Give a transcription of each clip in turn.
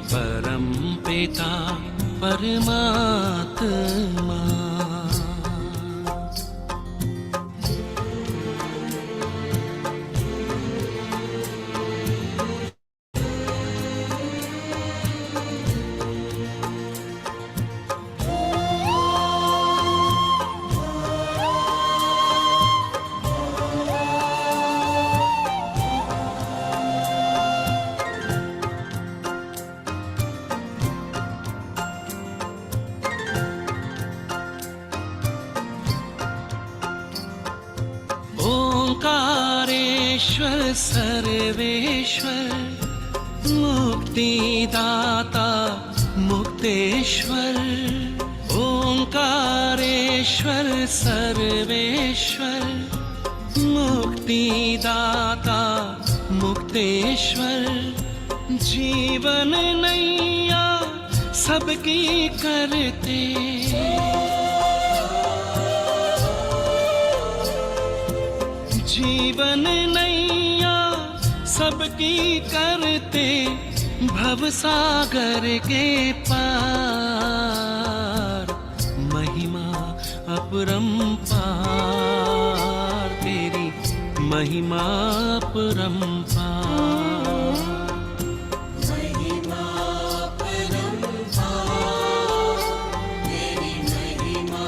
परम पिता परमात्मा। ओंकारेश्वर सर्वेश्वर मुक्तिदाता मुक्तेश्वर। ओंकारेश्वर सर्वेश्वर मुक्तिदाता मुक्तेश्वर। जीवन नैया सबकी करते, जीवन नैया सबकी करते, भवसागर के पार महिमा अपरंपार, तेरी महिमा अपरंपार। महिमा अपरंपार, तेरी महिमा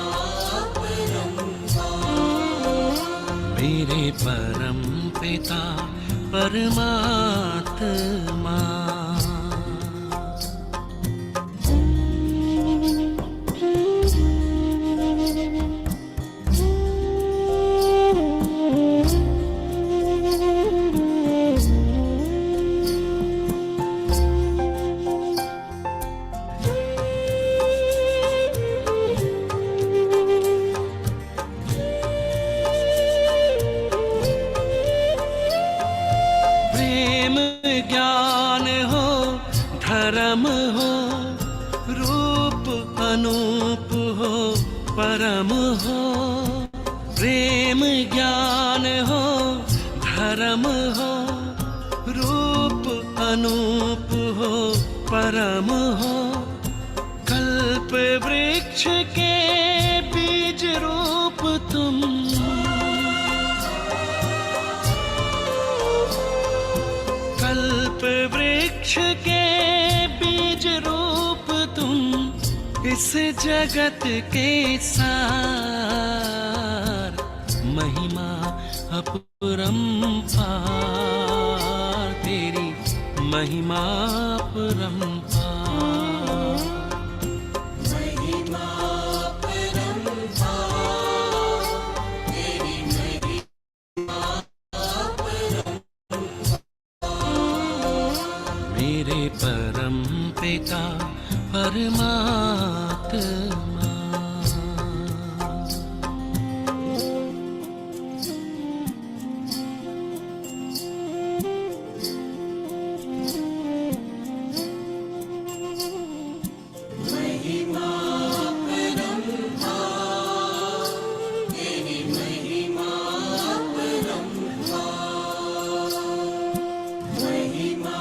अपरंपार। मेरे परम पिता परमात्मा। ज्ञान हो धर्म हो, रूप अनूप हो परम हो। प्रेम ज्ञान हो धर्म हो, रूप अनूप हो परम हो। कल्प वृक्ष के बीज रूप तुम, कल्प वृक्ष के बीज रूप तुम। इस जगत के सार महिमा अपरंपार, तेरी महिमा अपरंपार। महिमा अपरंपार, तेरी महिमा अपरंपार। मेरे परम पिता परमात्मा। महिमा अपरंपार, तेरी महिमा अपरंपार। महिमा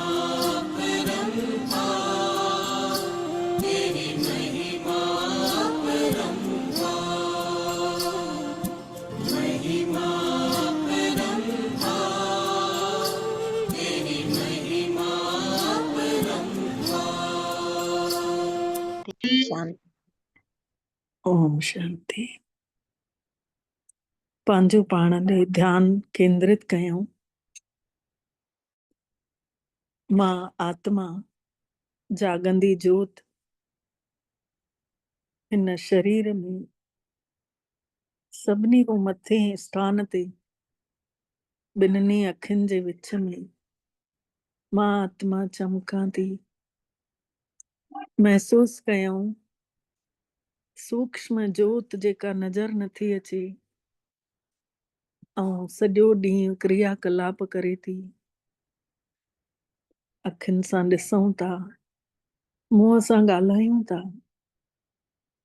अपरंपार, तेरी महिमा अपरंपार। महिमा अपरंपार, तेरी महिमा अपरंपार। शांति। ओम शांति। पंहिंजो पाण ॾे ध्यान केंद्रित कयूं। मां आत्मा जागंदी जोत हिन शरीर में सभिनी को मथे स्थान ते ॿिन्हिनि अखियुनि जे विच में मां आत्मा चमकां थी। महसूस कयूं सूक्ष्म जोत जेका नज़र नथी अचे ऐं सॼो ॾींहुं क्रियाकलाप करे थी। अखियुनि सां ॾिसूं था, मुंहं सां ॻाल्हायूं था।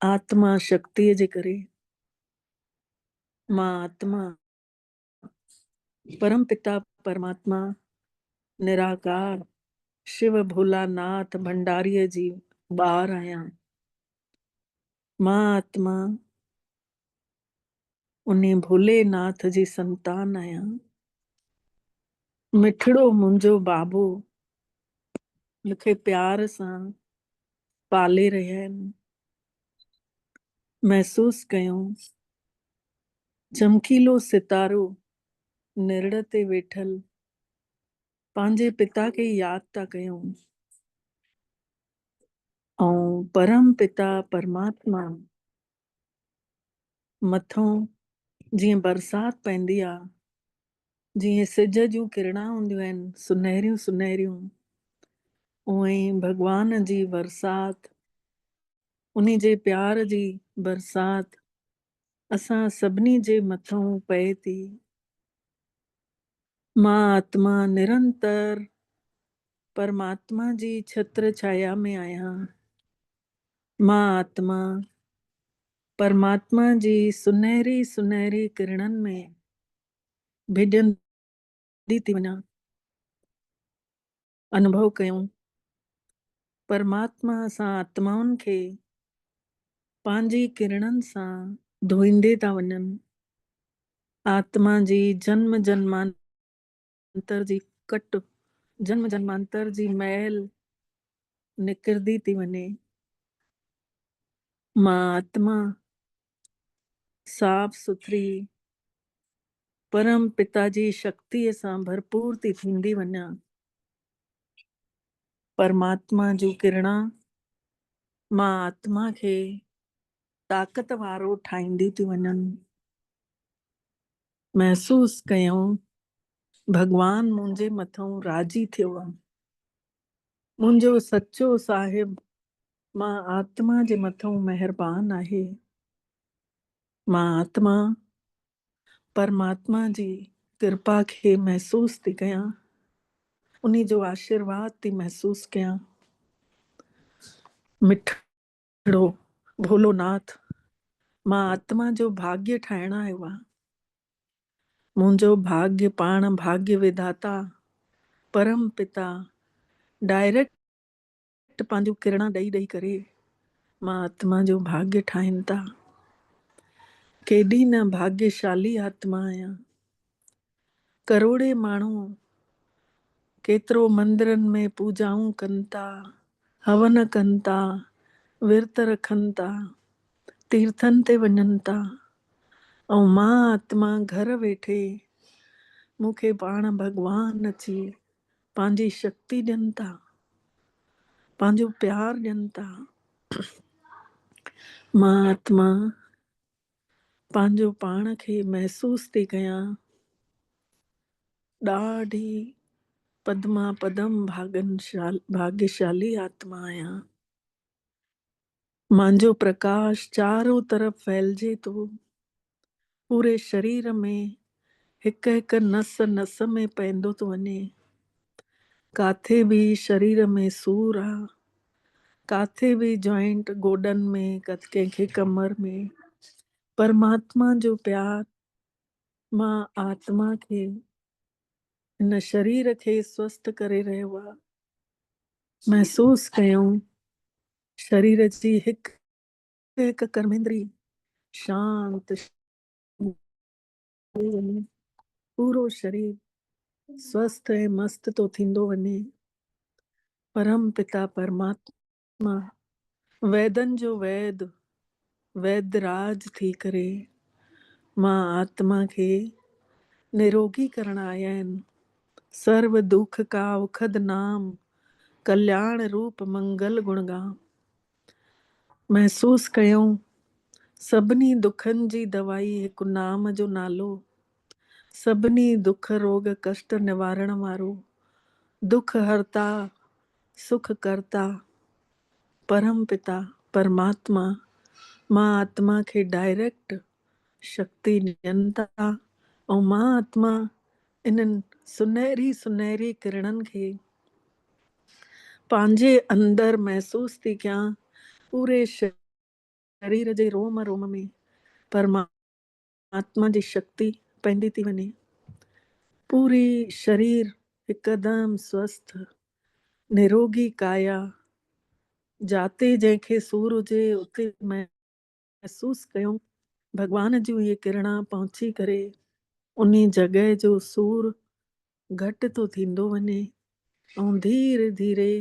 आत्मा शक्तिअ जे करे मां आत्मा परम पिता परमात्मा निराकार शिव भोलानाथ भंडारीअ जी ॿार आहियां। मां आत्मा उन भोलेनाथ जी संतान आहियां। मिठड़ो मुंहिंजो बाबू मूंखे प्यार सां पाले रहिया आहिनि। महसूस कयूं चमकीलो सितारो निरड़ ते वेठल पंहिंजे पिता खे यादि था कयूं ऐं परम पिता परमात्मा मथों जीअं बरसाति पवंदी आहे, जीअं सिज जूं किरणां हूंदियूं आहिनि सुनहरियूं सुनहरियूं, उअं ई भॻवान जी बरसाति, उन्ही जे प्यार जी बरसाति असां सभिनी जे मथों पए थी। मां आत्मा निरंतर परमात्मा जी छत्र छाया में आहियां। मां आत्मा परमात्मा जी सुनहरी सुनहरी किरणनि में भिॼंदी थी वञा। अनुभव कयूं परमात्मा असां आत्माउनि खे पंहिंजी किरणनि सां धोईंदे था वञनि। आत्मा जी जन्म जन्मांतर जी कट, जन्म जन्मांतर जी मैल निकिरंदी थी वञे। मां आत्मा साफ़ सुथरी परम पिता जी शक्तिअ सां भरपूर थी थींदी वञा। परमात्मा जूं किरणां मां आत्मा खे ताक़त वारो ठाहींदी थी वञनि। महसूस कयूं भॻवान मुंहिंजे मथां राज़ी थियो आहे। मुंहिंजो सचो साहिब मां आत्मा जे मथां महिरबान आहे। मां आत्मा परमात्मा जी कृपा खे महसूस थी कयां, उन्ही जो आशीर्वाद थी महसूस कयां। मिठड़ो भोलोनाथ मां आत्मा जो भाग्य ठाहिण आयो आहे। मुंहिंजो भाग्य पाण भाग्य विधाता परम पिता डायरेक्ट पंहिंजो किरणां ॾेई ॾेई करे मां आत्मा जो भाग्य ठाहिनि था। केॾी न भाग्यशाली आत्मा आहियां। करोड़े माण्हू केतिरो मंदिरनि में पूजाऊं कनि था, हवन कनि था, विर्त रखनि था, तीर्थनि ते वञनि था, ऐं मां आत्मा घर वेठे मूंखे पाण भॻवान अची पंहिंजी शक्ति ॾियनि था, पंहिंजो प्यार ॾियनि था। मां आत्मा पंहिंजो पाण खे महसूस थी कयां ॾाढी पद्मा पदम भाग्यशाली आत्मा आहियां। मुंहिंजो प्रकाश चारों तरफ़ फैलिजे थो, पूरे शरीर में हिक हिक नस नस में पवंदो थो वञे। काथे बि शरीर में सूर आहे, काथे बि जॉइंट गोॾनि में, कंहिंखे कमर में, परमात्मा जो प्यार मां आत्मा खे हिन शरीर खे स्वस्थ करे रहियो आहे। महसूस कयूं शरीर जी हिक हिक कर्मेंद्री शांत पूरो शरीर स्वस्थ ऐं मस्त तो थींदो वञे। परम पिता परमात्मा वैदन जो वैद वैदराज थी करे मां आत्मा खे निरोगी करण आया आहिनि। सर्व दुख का उखद नाम कल्याण रूप मंगल गुणगाम। महसूस कयूं सभिनी दुखनि जी दवाई हिकु नाम जो नालो, सभिनी दुख रोग कष्ट निवारण वारो, दुख हरता सुख करता परम पिता परमात्मा मां आत्मा खे डायरेक्ट शक्ति ॾियनि था। ऐं मां आत्मा इन्हनि सुनहरी सुनहरी किरणनि खे पंहिंजे अंदरि महसूस थी कयां। पूरे शरीर जे रोम रोम में परमात्मा जी शक्ति पवंदी थी वञे। पूरी शरीर हिकदमि स्वस्थ निरोगी काया, जाते जंहिंखे सूर हुजे उते महसूसु कयूं भॻवान जूं इहे किरणा पहुची करे उन जॻह जो सूर घटि थो थींदो वञे ऐं धीरे धीरे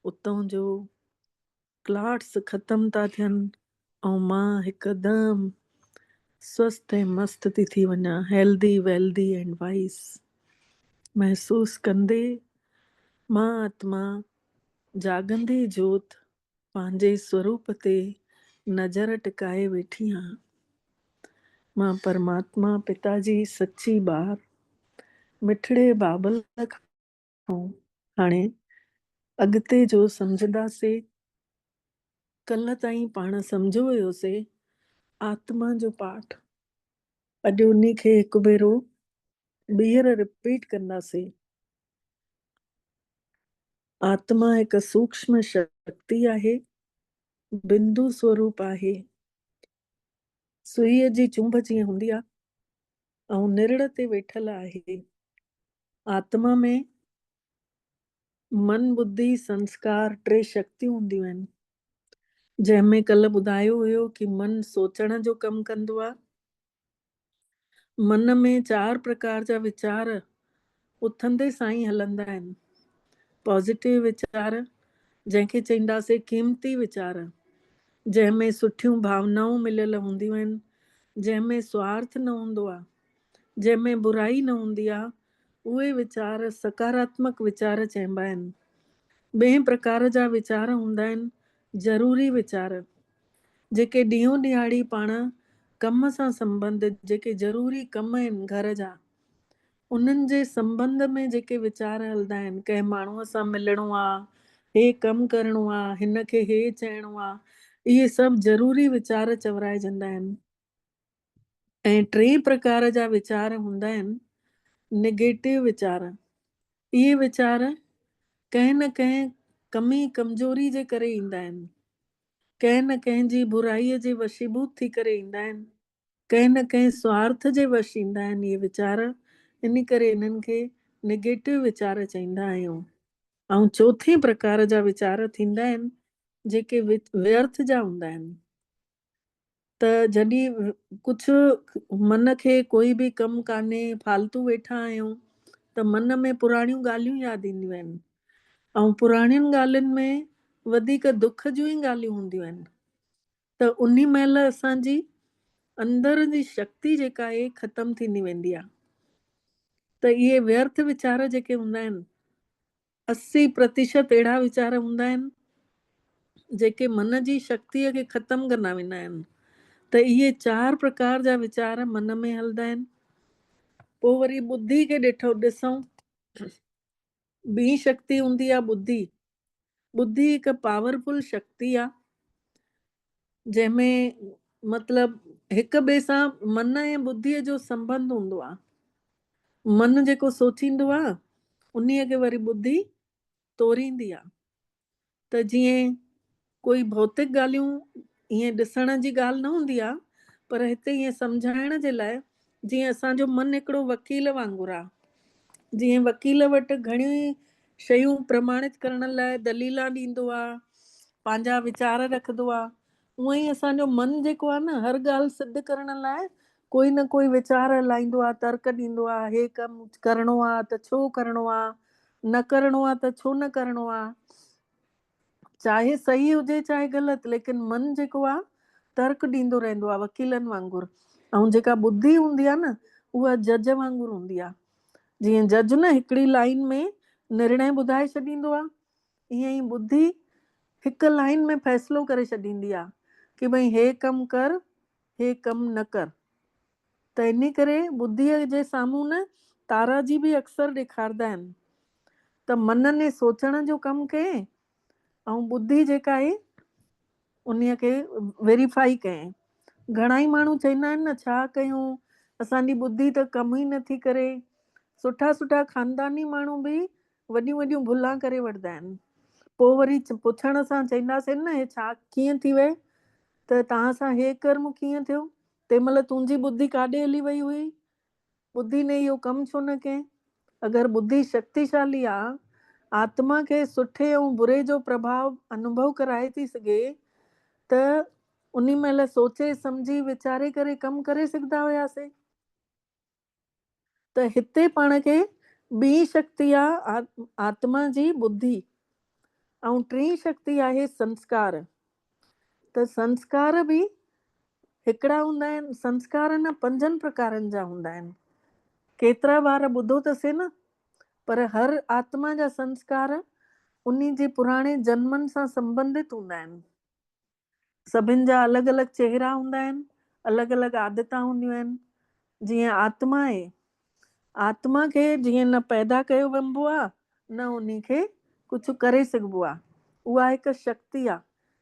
उतां जो क्लाट्स ख़तम था थियनि ऐं मां हिकदमि स्वस्थ ऐं मस्तु थी वञा, हेल्दी वेल्दी एंड वाइस महसूसु कंदे मां आत्मा जागंदी जोत पंहिंजे स्वरूप ते नज़र टिकाए वेठी आहियां। मां परमात्मा पिता जी सची ॿार मिठड़े बाबल खां हाणे अॻिते जो सम्झंदासीं। कल्ह ताईं पाण सम्झो हुयोसीं आत्मा जो पाठ, अॼु उन खे हिकु भेरो ॿीहर रिपीट कंदासीं। आत्मा हिकु सूक्ष्म शक्ति आहे, बिंदु स्वरूप आहे, सुईअ जी चुंभ जीअं हूंदी आहे ऐं निरड़ ते वेठल आहे। आत्मा में मन बुद्धि संस्कार टे शक्तियूं हूंदियूं आहिनि, जंहिंमें कल्ह ॿुधायो हुयो कि मन सोचण जो कमु कंदो आहे। मन में 4 प्रकार जा वीचार उथंदे सां ई हलंदा आहिनि। पॉज़िटिव वीचार जंहिंखे चईंदासीं क़ीमती वीचार, जंहिंमें सुठियूं भावनाऊं मिलियल हूंदियूं आहिनि, जंहिंमें स्वार्थ न हूंदो आहे, जंहिंमें बुराई न हूंदी आहे, उहे वीचार सकारात्मक वीचार चइबा आहिनि। 2 प्रकार जा वीचार हूंदा आहिनि, ज़रूरी वीचार जेके ॾींहों ॾियाड़ी पाण कम सां संबंधित जेके ज़रूरी कम आहिनि घर जा, उन्हनि जे संबंध में जेके वीचार हलंदा आहिनि, कंहिं माण्हूअ सां मिलणो आहे, हे कमु करिणो आहे, हिन खे हे चइणो आहे, इहे सभु ज़रूरी वीचार चवराइजंदा आहिनि। ऐं 3 प्रकार जा वीचार हूंदा आहिनि, नेगेटिव वीचार। इहे वीचार कंहिं न कंहिं कमी कमज़ोरी जे करे ईंदा आहिनि, कंहिं न कंहिं जी बुराईअ जे वशीभूत थी करे ईंदा आहिनि, कंहिं न कंहिं स्वार्थ जे वश ईंदा आहिनि इहे वीचार। इन करे इन्हनि खे नेगेटिव वीचार चईंदा आहियूं। ऐं 4 प्रकार जा वीचार थींदा आहिनि जेके व्यर्थ जा हूंदा आहिनि। त जॾहिं कुझु मन खे कोई बि कमु कान्हे, फालतू वेठा आहियूं, त मन में पुराणियूं ॻाल्हियूं यादि ईंदियूं आहिनि ऐं पुराणियुनि ॻाल्हियुनि में वधीक दुख जूं ई ॻाल्हियूं हूंदियूं आहिनि। त उन महिल असांजी अंदर जी शक्ति जेका आहे ख़तम थींदी वेंदी आहे। त इहे व्यर्थ वीचार जेके हूंदा आहिनि, 80% अहिड़ा वीचार हूंदा आहिनि जेके मन जी शक्तिअ खे ख़तम कंदा वेंदा आहिनि। त इहे 4 प्रकार जा वीचार मन में हलंदा आहिनि। पोइ वरी बुद्धि खे ॾिसूं। ॿी शक्ति हूंदी आहे बुद्धि। बुद्धि हिकु पावरफुल शक्ति आहे, जंहिंमें मतिलबु हिक ॿिए सां मन ऐं बुद्धीअ जो संबंध हूंदो आहे। मन जेको सोचींदो आहे उन्हीअ खे वरी बुद्धि तोरींदी आहे। त जीअं कोई भौतिक ॻाल्हियूं ईअं ॾिसण जी ॻाल्हि न हूंदी आहे, पर हिते ईअं सम्झाइण जे लाइ, जीअं असांजो मन हिकिड़ो वकील वांगुरु आहे। जीअं वकील वटि घणियूं ई शयूं प्रमाणित करण लाइ दलीला ॾींदो आहे, पंहिंजा वीचार रखंदो आहे, उअं ई असांजो मन जेको आहे न, हर ॻाल्हि सिद्ध करण लाइ कोई न कोई वीचार हलाईंदो आहे, तर्क ॾींदो आहे, हे कमु करिणो आहे त छो करिणो आहे, न करिणो आहे त छो न करिणो आहे, चाहे सही हुजे चाहे ग़लति, लेकिन मन जेको आहे तर्क ॾींदो रहंदो आहे वकीलनि वांगुरु। ऐं जेका बुद्धि हूंदी आहे न, उहा जज वांगुरु हूंदी आहे। जीअं जज न हिकिड़ी लाइन में निर्णय ॿुधाए छॾींदो आहे, ईअं ई बुद्धि हिकु लाइन में फ़ैसिलो करे छॾींदी आहे कि भई हे कमु कर, हे कमु न कर। त इन करे बुद्धीअ जे साम्हूं न ताराजी बि अक्सर ॾेखारंदा आहिनि। त मन ने सोचण जो कमु कयईं ऐं बुद्धि जेका आहे उन्हीअ खे वेरीफाई कयईं। घणा ई माण्हू चवंदा आहिनि न, छा कयूं, असांजी बुद्धि त कमु ई नथी करे। सुठा सुठा ख़ानदानी माण्हू बि वॾियूं वॾियूं भुलां करे वठंदा आहिनि। पोइ वरी पुछण सां चवंदासीं न, हे छा कीअं थी वई, त तव्हां सां हे कर्म कीअं थियो, तंहिं महिल तुंहिंजी बुद्धि काॾे हली वई हुई, बुद्धि ने इहो कमु छो न कयईं। अगरि बुद्धि शक्तिशाली आहे आत्मा खे सुठे ऐं बुरे जो प्रभाव अनुभव कराए थी सघे, त उन महिल सोचे सम्झी वीचारे करे कमु करे सघंदा हुयासीं। त हिते पाण खे ॿी शक्ति आहे आत्मा जी बुद्धि, ऐं टी शक्ति आहे संस्कार। त संस्कार बि हिकिड़ा हूंदा आहिनि। संस्कार न 5 प्रकारनि जा हूंदा आहिनि। केतिरा बार ॿुधो अथसीं न, पर हर आत्मा जा संस्कार उन जे पुराणे जन्मनि सां संबंधित हूंदा आहिनि। सभिनि जा अलॻि अलॻि चेहरा हूंदा आहिनि, अलॻि अलॻि आदतां हूंदियूं आहिनि। जीअं आत्मा आहे, आत्मा खे जीअं न पैदा कयो वञिबो आहे, न उन खे कुझु करे सघिबो आहे। उहा हिकु शक्ति आहे।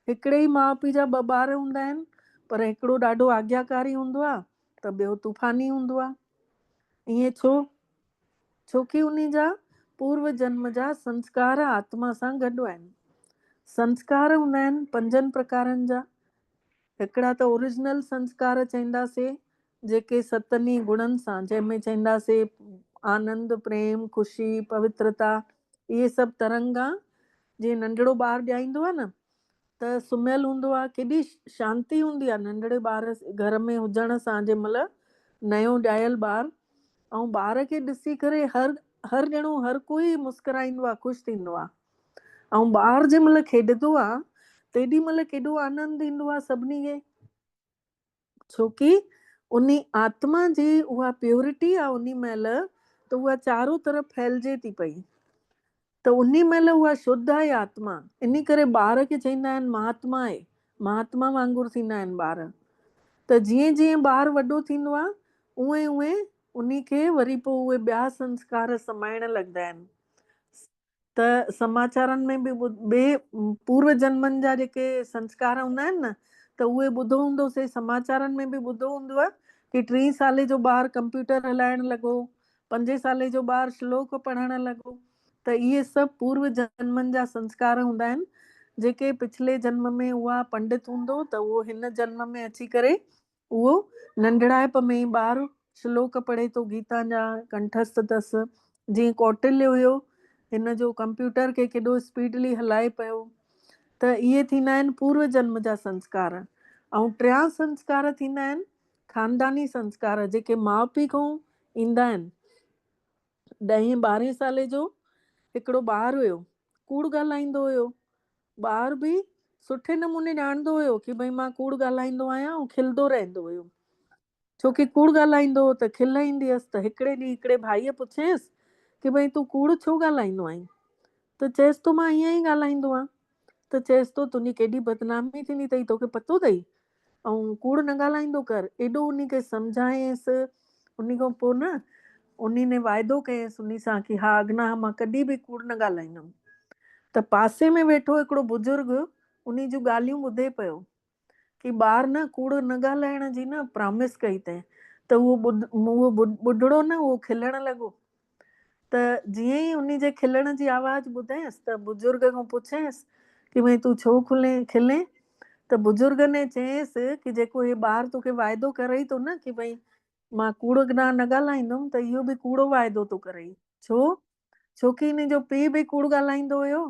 हिकिड़े ई माउ पीउ जा 2 ॿार हूंदा आहिनि, पर हिकिड़ो ॾाढो आज्ञाकारी हूंदो आहे त ॿियो तूफ़ानी हूंदो आहे। ईअं छो? छोकी उन जा पूर्व जन्म जा संस्कार आत्मा सां गॾु आहिनि। संस्कार हूंदा आहिनि 5 प्रकारनि जा। हिकिड़ा त ओरिजिनल संस्कार चईंदासीं, जेके 7 गुणनि सां, जंहिंमें चईंदासीं आनंद, प्रेम, ख़ुशी, पवित्रता, इहे सभु तरंगा। जीअं नंढड़ो ॿारु ॼाईंदो आहे न, त सुम्हियल हूंदो आहे, केॾी शांती हूंदी आहे नंढड़े ॿार घर में हुजण सां। जंहिं महिल नयो ॼायल ॿारु, ऐं ॿार खे ॾिसी करे हर ॼणो, हर कोई मुस्कुराईंदो आहे, ख़ुशि थींदो आहे। ऐं ॿारु जंहिं महिल खेॾंदो आहे, तेॾी महिल केॾो आनंद ईंदो आहे सभिनी खे। छोकी उन आत्मा जी उहा प्योरिटी आहे उन महिल, त उहा चारों तरफ़ फैलिजे थी पई। त उन महिल उहा शुद्ध आहे आत्मा। इन करे ॿार खे चईंदा आहिनि महात्मा आहे। महात्मा वांगुरु थींदा आहिनि ॿार। त जीअं जीअं ॿारु वॾो थींदो आहे, उहे उहे उन खे वरी पोइ उहे ॿिया संस्कार समाइण लॻंदा आहिनि। त समाचारनि में बि ॿिए पूर्व जन्मनि जा जेके संस्कार हूंदा आहिनि न, त उहे ॿुधो हूंदोसीं। समाचारनि में बि ॿुधो हूंदो आहे कि 3 साले जो ॿारु कंप्यूटर हलाइण लॻो, 5 साले जो ॿारु श्लोक पढ़णु लॻो। त इहे सभु पूर्व जन्मनि जा संस्कार हूंदा आहिनि, जेके पिछले जन्म में उहा पंडित हूंदो, त उहो हिन जन्म में अची करे उहो नंढड़ाइप में ई ॿारु श्लोक पढ़े थो, गीता जा कंठस्थ अथसि। जीअं कौटिल्य हुयो, हिन जो कंप्यूटर खे केॾो स्पीडली हलाए पियो। त इहे थींदा आहिनि पूर्व जन्म जा संस्कार। ऐं 3 संस्कार थींदा आहिनि ख़ानदानी संस्कार, जेके माउ पीउ खां ईंदा आहिनि। 10-12 साले जो हिकिड़ो ॿारु हुयो, कूड़ ॻाल्हाईंदो हुयो। ॿारु बि सुठे नमूने ॼाणंदो हुयो कि भई मां कूड़ ॻाल्हाईंदो आहियां, ऐं खिलंदो रहंदो हुयो। छोकी कूड़ ॻाल्हाईंदो हो त खिल ईंदी हुअसि। त हिकिड़े ॾींहुं हिकिड़े भाईअ पुछियसि कि भई तूं कूड़ छो ॻाल्हाईंदो आहीं? त चएसि थो मां ईअं ई ॻाल्हाईंदो आहियां। त चएसि थो तुंहिंजी केॾी बदनामी थींदी अथई, तोखे पतो अथई? ऐं कूड़ न ॻाल्हाईंदो कर। एॾो उन खे सम्झायसि। उन खां पोइ न उन ने वाइदो कयसि उन सां कि हा, अॻियां मां कॾहिं बि कूड़ न ॻाल्हाईंदुमि। त पासे में वेठो हिकिड़ो बुजुर्ग उन जूं ॻाल्हियूं ॿुधे पियो कि ॿार न कूड़ न ॻाल्हाइण जी न प्रॉमिस कई अथई। त उहो ॿुढड़ो न उहो खिलण लॻो। त जीअं ई उन जे खिलण जी आवाज़ ॿुधायसि, त बुजुर्ग खां पुछियसि कि भई तूं छो खिले? त बुजुर्ग ने चयसि कि जेको हे ॿारु तोखे वाइदो करे थो न कि भई मां कूड़ न ॻाल्हाईंदुमि, त इहो बि कूड़ो वाइदो थो करे। छो? छोकी इन जो पीउ बि कूड़ ॻाल्हाईंदो हुयो,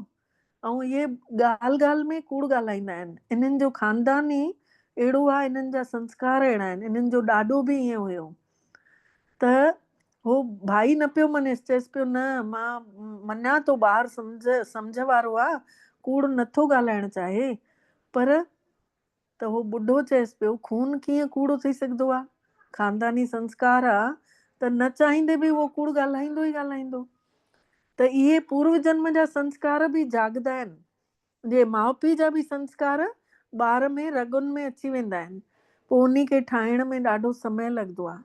ऐं इहे ॻाल्हि ॻाल्हि में कूड़ ॻाल्हाईंदा आहिनि। इन्हनि जो ख़ानदान ई अहिड़ो आहे, इन्हनि जा संस्कार अहिड़ा आहिनि। इन्हनि जो ॾाॾो बि ईअं हुयो। त हो भाई न पियो मञेसि, चएसि पियो न मां मञा थो, ॿारु सम्झ वारो आहे, कूड़ नथो ॻाल्हाइण चाहे। पर त हो ॿुढो चएसि पियो खून कीअं कूड़ो थी सघंदो आहे? ख़ानदानी संस्कार आहे त न चाहींदे बि उहो कूड़ ॻाल्हाईंदो ई ॻाल्हाईंदो। त इहे पूर्व जन्म जा संस्कार बि जाॻदा आहिनि। जे माउ पीउ जा बि संस्कार ॿार में रगुनि में अची वेंदा आहिनि। पोइ उन खे ठाहिण में ॾाढो समय लॻंदो आहे।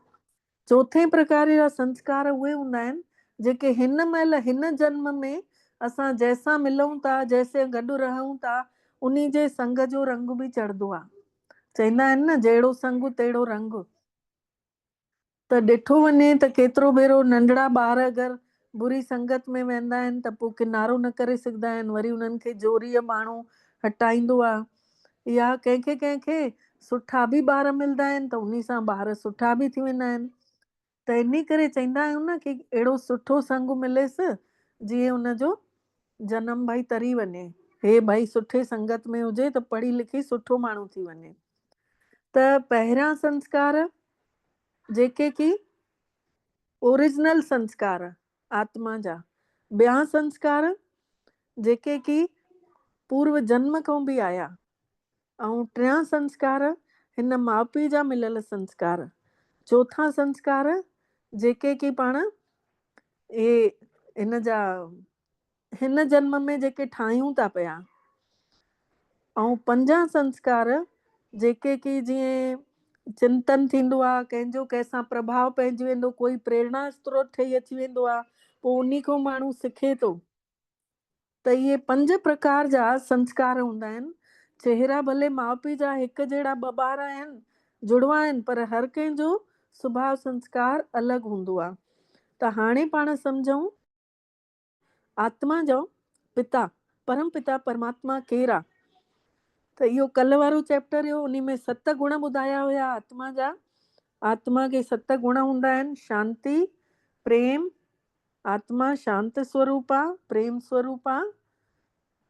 चौथे प्रकार जा संस्कार उहे हूंदा आहिनि जेके हिन महिल हिन जन्म में असां जंहिंसां मिलूं था, जंहिंसां गॾु रहूं था, उन जे संग जो रंग बि चढ़ंदो आहे। चईंदा आहिनि न, जहिड़ो संग तहिड़ो रंग। त ॾिठो वञे त केतिरो भेरो नंढड़ा ॿार अगरि बुरी संगत में वेंदा आहिनि त पोइ किनारो न करे सघंदा आहिनि। वरी उन्हनि खे जोरीअ माण्हू हटाईंदो आहे। या कंहिंखे कंहिंखे सुठा बि ॿार मिलंदा आहिनि त उन सां ॿार सुठा बि थी वेंदा आहिनि। त इन करे चईंदा आहियूं न कि अहिड़ो सुठो संग मिलेसि जीअं उनजो जनम भाई तरी वञे, हे भाई सुठे संगत में हुजे त पढ़ी लिखी सुठो माण्हू थी वञे। त पहिरियां संस्कार जेके की ओरिजिनल संस्कार आत्मा जा, ॿिया संस्कार जेके की पूर्व जन्म खां बि आया, ऐं टियां संस्कार हिन माउ पीउ जा मिलियल संस्कार, चौथा संस्कार जेके की पाण हे हिन जा हिन जन्म में जेके ठाहियूं था पिया, ऐं पंजा संस्कार जेके की जीअं चिंतन थींदो आहे, कंहिंजो कंहिंसां प्रभाव पइजी वेंदो, कोई प्रेरणा स्त्रोत ठही अची वेंदो आहे, पोइ उन्ही खां माण्हू सिखे थो। त इहे 5 प्रकार जा संस्कार हूंदा आहिनि। चेहरा भले माउ पीउ जा हिकु जहिड़ा ॿ ॿार आहिनि, जुड़वा आहिनि, पर हर कंहिंजो सुभाउ संस्कार अलॻि हूंदो आहे। त हाणे पाण सम्झूं आत्मा जो पिता, परम पिता परमात्मा केरु आहे। त इहो कल्ह वारो चैप्टर हुयो, उन में 7 गुण ॿुधाया हुया आत्मा जा। आत्मा के 7 गुण हूंदा आहिनि। शांति, प्रेम, आत्मा शांत स्वरूप आहे, प्रेम स्वरूप आहे।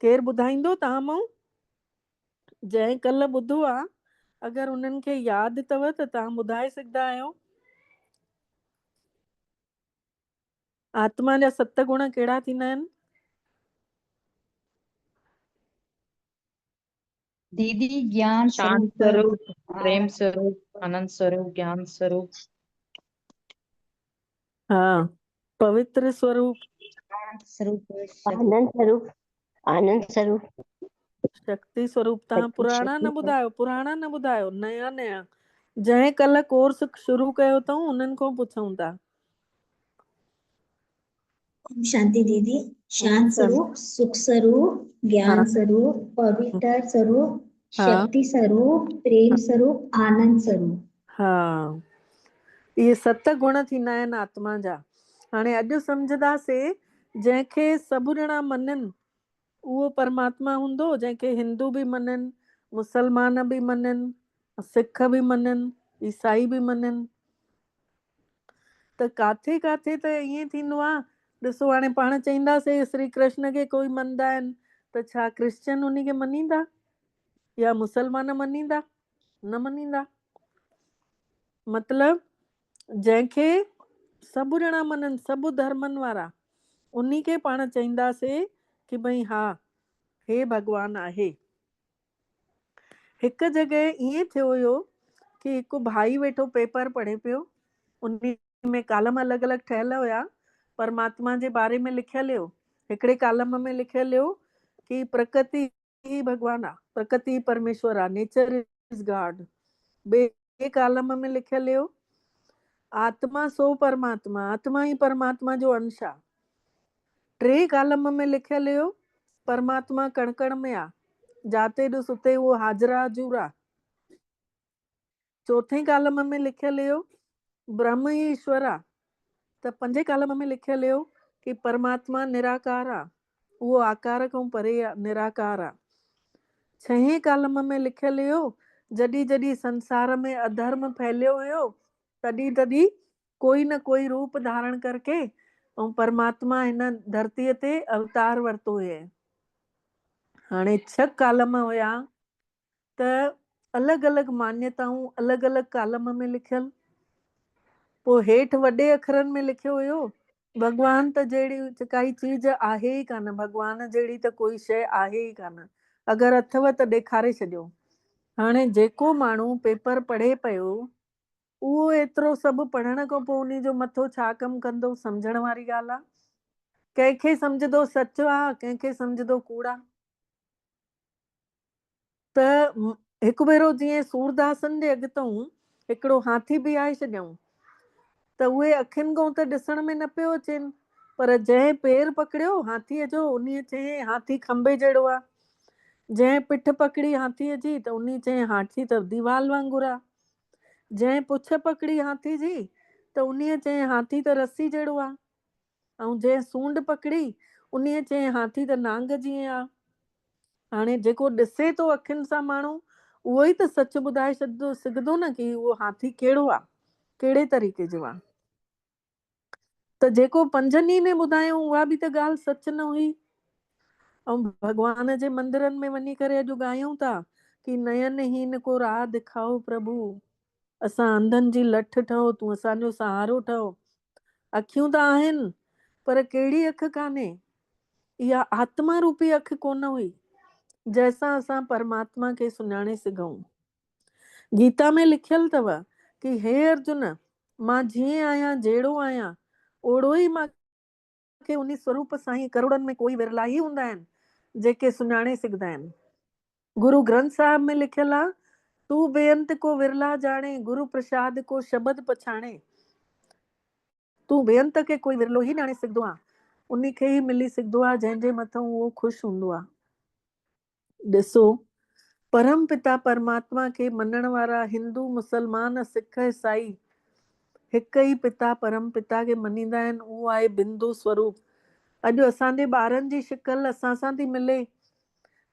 केरु ॿुधाईंदो तव्हां मां? जंहिं कल्ह ॿुधो आहे, अगरि उन्हनि खे यादि अथव त तव्हां ॿुधाए सघंदा आहियो। आत्मा जा 7 गुण कहिड़ा थींदा आहिनि? दीदी ज्ञान शांत स्वरूप, स्वरूप, प्रेम स्वरूप, आनंद स्वरूप, ज्ञान स्वरूप, हाँ, पवित्र स्वरूप, आनंद स्वरूप, आनंद स्वरूप, शक्ति स्वरूप। तव्हां शक्ति पुराणा न स्वरूप। ॿुधायो, पुराणा न ॿुधायो, नया नया। जंहिं कल्ह कोर्स शुरू कयो अथऊं उन्हनि खां पुछूं था। शांति दीदी, शांत स्वरूप, सुख स्वरूप, ज्ञान हाँ स्वरूप, पवित्र स्वरूप, हाँ शक्ति स्वरूप, प्रेम स्वरूप, आनंद स्वरूप। हाँ, इहे 7 गुण थींदा आहिनि आत्मा जा। हाणे अॼु सम्झंदासीं जंहिंखे सभु ॼणा मञनि उहो परमात्मा हूंदो, जंहिंखे हिंदू बि मञनि, मुसलमान बि मञनि, सिख बि मञनि, ईसाई बि मञनि। त काथे काथे त ईअं थींदो आहे, ॾिसो हाणे पाण चईंदासीं श्री कृष्ण खे कोई मञंदा आहिनि त छा क्रिश्चियन उन खे मञींदा या मुसलमान मञींदा? न मञींदा। मतलब जंहिंखे सभु ॼणा मञनि, सभु धर्मनि वारा, उन्ही खे पाण चईंदासीं कि भई हा हे भॻवान आहे। हिकु जॻह ईअं थियो हुयो कि हिकु भाई वेठो पेपर पढ़े पियो, उन में कालम अलॻि अलॻि ठहियल हुया, परमात्मा जे बारे में लिखियल हुयो। हिकिड़े कालम में लिखियल हुयो कि प्रकृति ही भॻवान आहे, प्रकृति परमेश्वर आहे, नेचर इज गॉड। ॿिए कालम में लिखियल हुयो आत्मा सो परमात्मा, आत्मा ही परमात्मा जो अंश आहे। टे कालम में लिखियल हुयो परमात्मा कण कण में आहे, जाते ॾिस उते वो हाजरा हजूर आहे। चौथे कालम में लिखियल हुयो ब्रह्म ही ईश्वर आहे। त 5 कालम में लिखियल हुयो कि परमात्मा निराकार आहे, उहो आकार खां परे आहे, निराकार आहे। 6 कालम में लिखियल हुयो जॾहिं जॾहिं संसार में अधर्म फैलियो हुयो, तॾहिं तॾहिं कोई न कोई रूप धारण करके ऐं परमात्मा हिन धरतीअ ते अवतार वरितो हुए। हाणे 6 कालम हुया त अलॻि अलॻि मान्यताऊं अलॻि अलॻि कालम में लिखियल। पोइ हेठि वॾे अखरनि में लिखियो हुयो भॻवान त जहिड़ी काई चीज आहे ई कान, भॻवान जहिड़ी त कोई शइ आहे ई कान, अगरि अथव त ॾेखारे छॾियो। हाणे जेको माण्हू पेपर पढ़े पियो उहो एतिरो सभु पढ़ण खां पोइ उन जो मथो छा कमु कंदो, सम्झण वारी ॻाल्हि आहे। कंहिंखे सम्झंदो सच आहे, कंहिंखे सम्झंदो कूड़ा। त हिकु भेरो जीअं सूरदासनि जे अॻितों हिकिड़ो हाथी बीहाए छॾियऊं, त उहे अखियुनि खां त ॾिसण में न पियो अचेनि, पर जंहिं पेर पकड़ियो हाथीअ जो उन्हीअ चयईं हाथी खंबे जहिड़ो आहे। जंहिं पिठ पकड़ी हाथीअ जी त उन्ही चयईं हाथी त दीवाल वांगुरु आहे। जंहिं पुछ पकड़ी हाथी जी त उन्हीअ चयईं हाथी त रस्सी जहिड़ो आहे। ऐं जंहिं सूंड पकड़ी उन्हीअ चयईं हाथी त नांग जीअं आहे। हाणे जेको ॾिसे थो अखियुनि सां माण्हू उहो ई त सच ॿुधाए सघंदो न कि उहो हाथी कहिड़ो आहे, कहिड़े तरीक़े जो आहे। त जेको 5 में ॿुधायूं उहा बि त ॻाल्हि सच न हुई। ऐं भॻवान जे मंदिरनि में वञी करे अॼु ॻायूं था कि नयनहीन को राह दिखाओ प्रभु, असां अंधनि जी लठ ठहो, तूं असांजो सहारो ठहो। अखियूं त आहिनि पर कहिड़ी अखि कान्हे, इहा आत्मा रूपी अखि कोन हुई जंहिंसां असां परमात्मा खे सुञाणे सघूं। गीता में लिखियल अथव कि हे अर्जुन, मां जीअं आहियां जहिड़ो आहियां ओड़ो ई मां के उन स्वरूप सां ई करोड़नि में कोई विरला ई हूंदा आहिनि जेके सुञाणे सघंदा आहिनि। गुरु ग्रंथ साहिब में लिखियल आहे, तू बेअंत को विरला जाने, गुरु प्रसाद को शब्द पछाणे। तू बेअंत खे कोई विरलो ई ॼाणे सघंदो आहे, उन खे ई मिली सघंदो आहे जंहिंजे मथां उहो ख़ुशि हूंदो आहे। ॾिसो, परम पिता परमात्मा खे मञण वारा हिंदू, मुसलमान, सिख, ईसाई हिकु ई पिता परम पिता खे मञींदा आहिनि, उहो आहे बिंदु स्वरूप। अॼु असांजे ॿारनि जी शिकल असां सां थी मिले,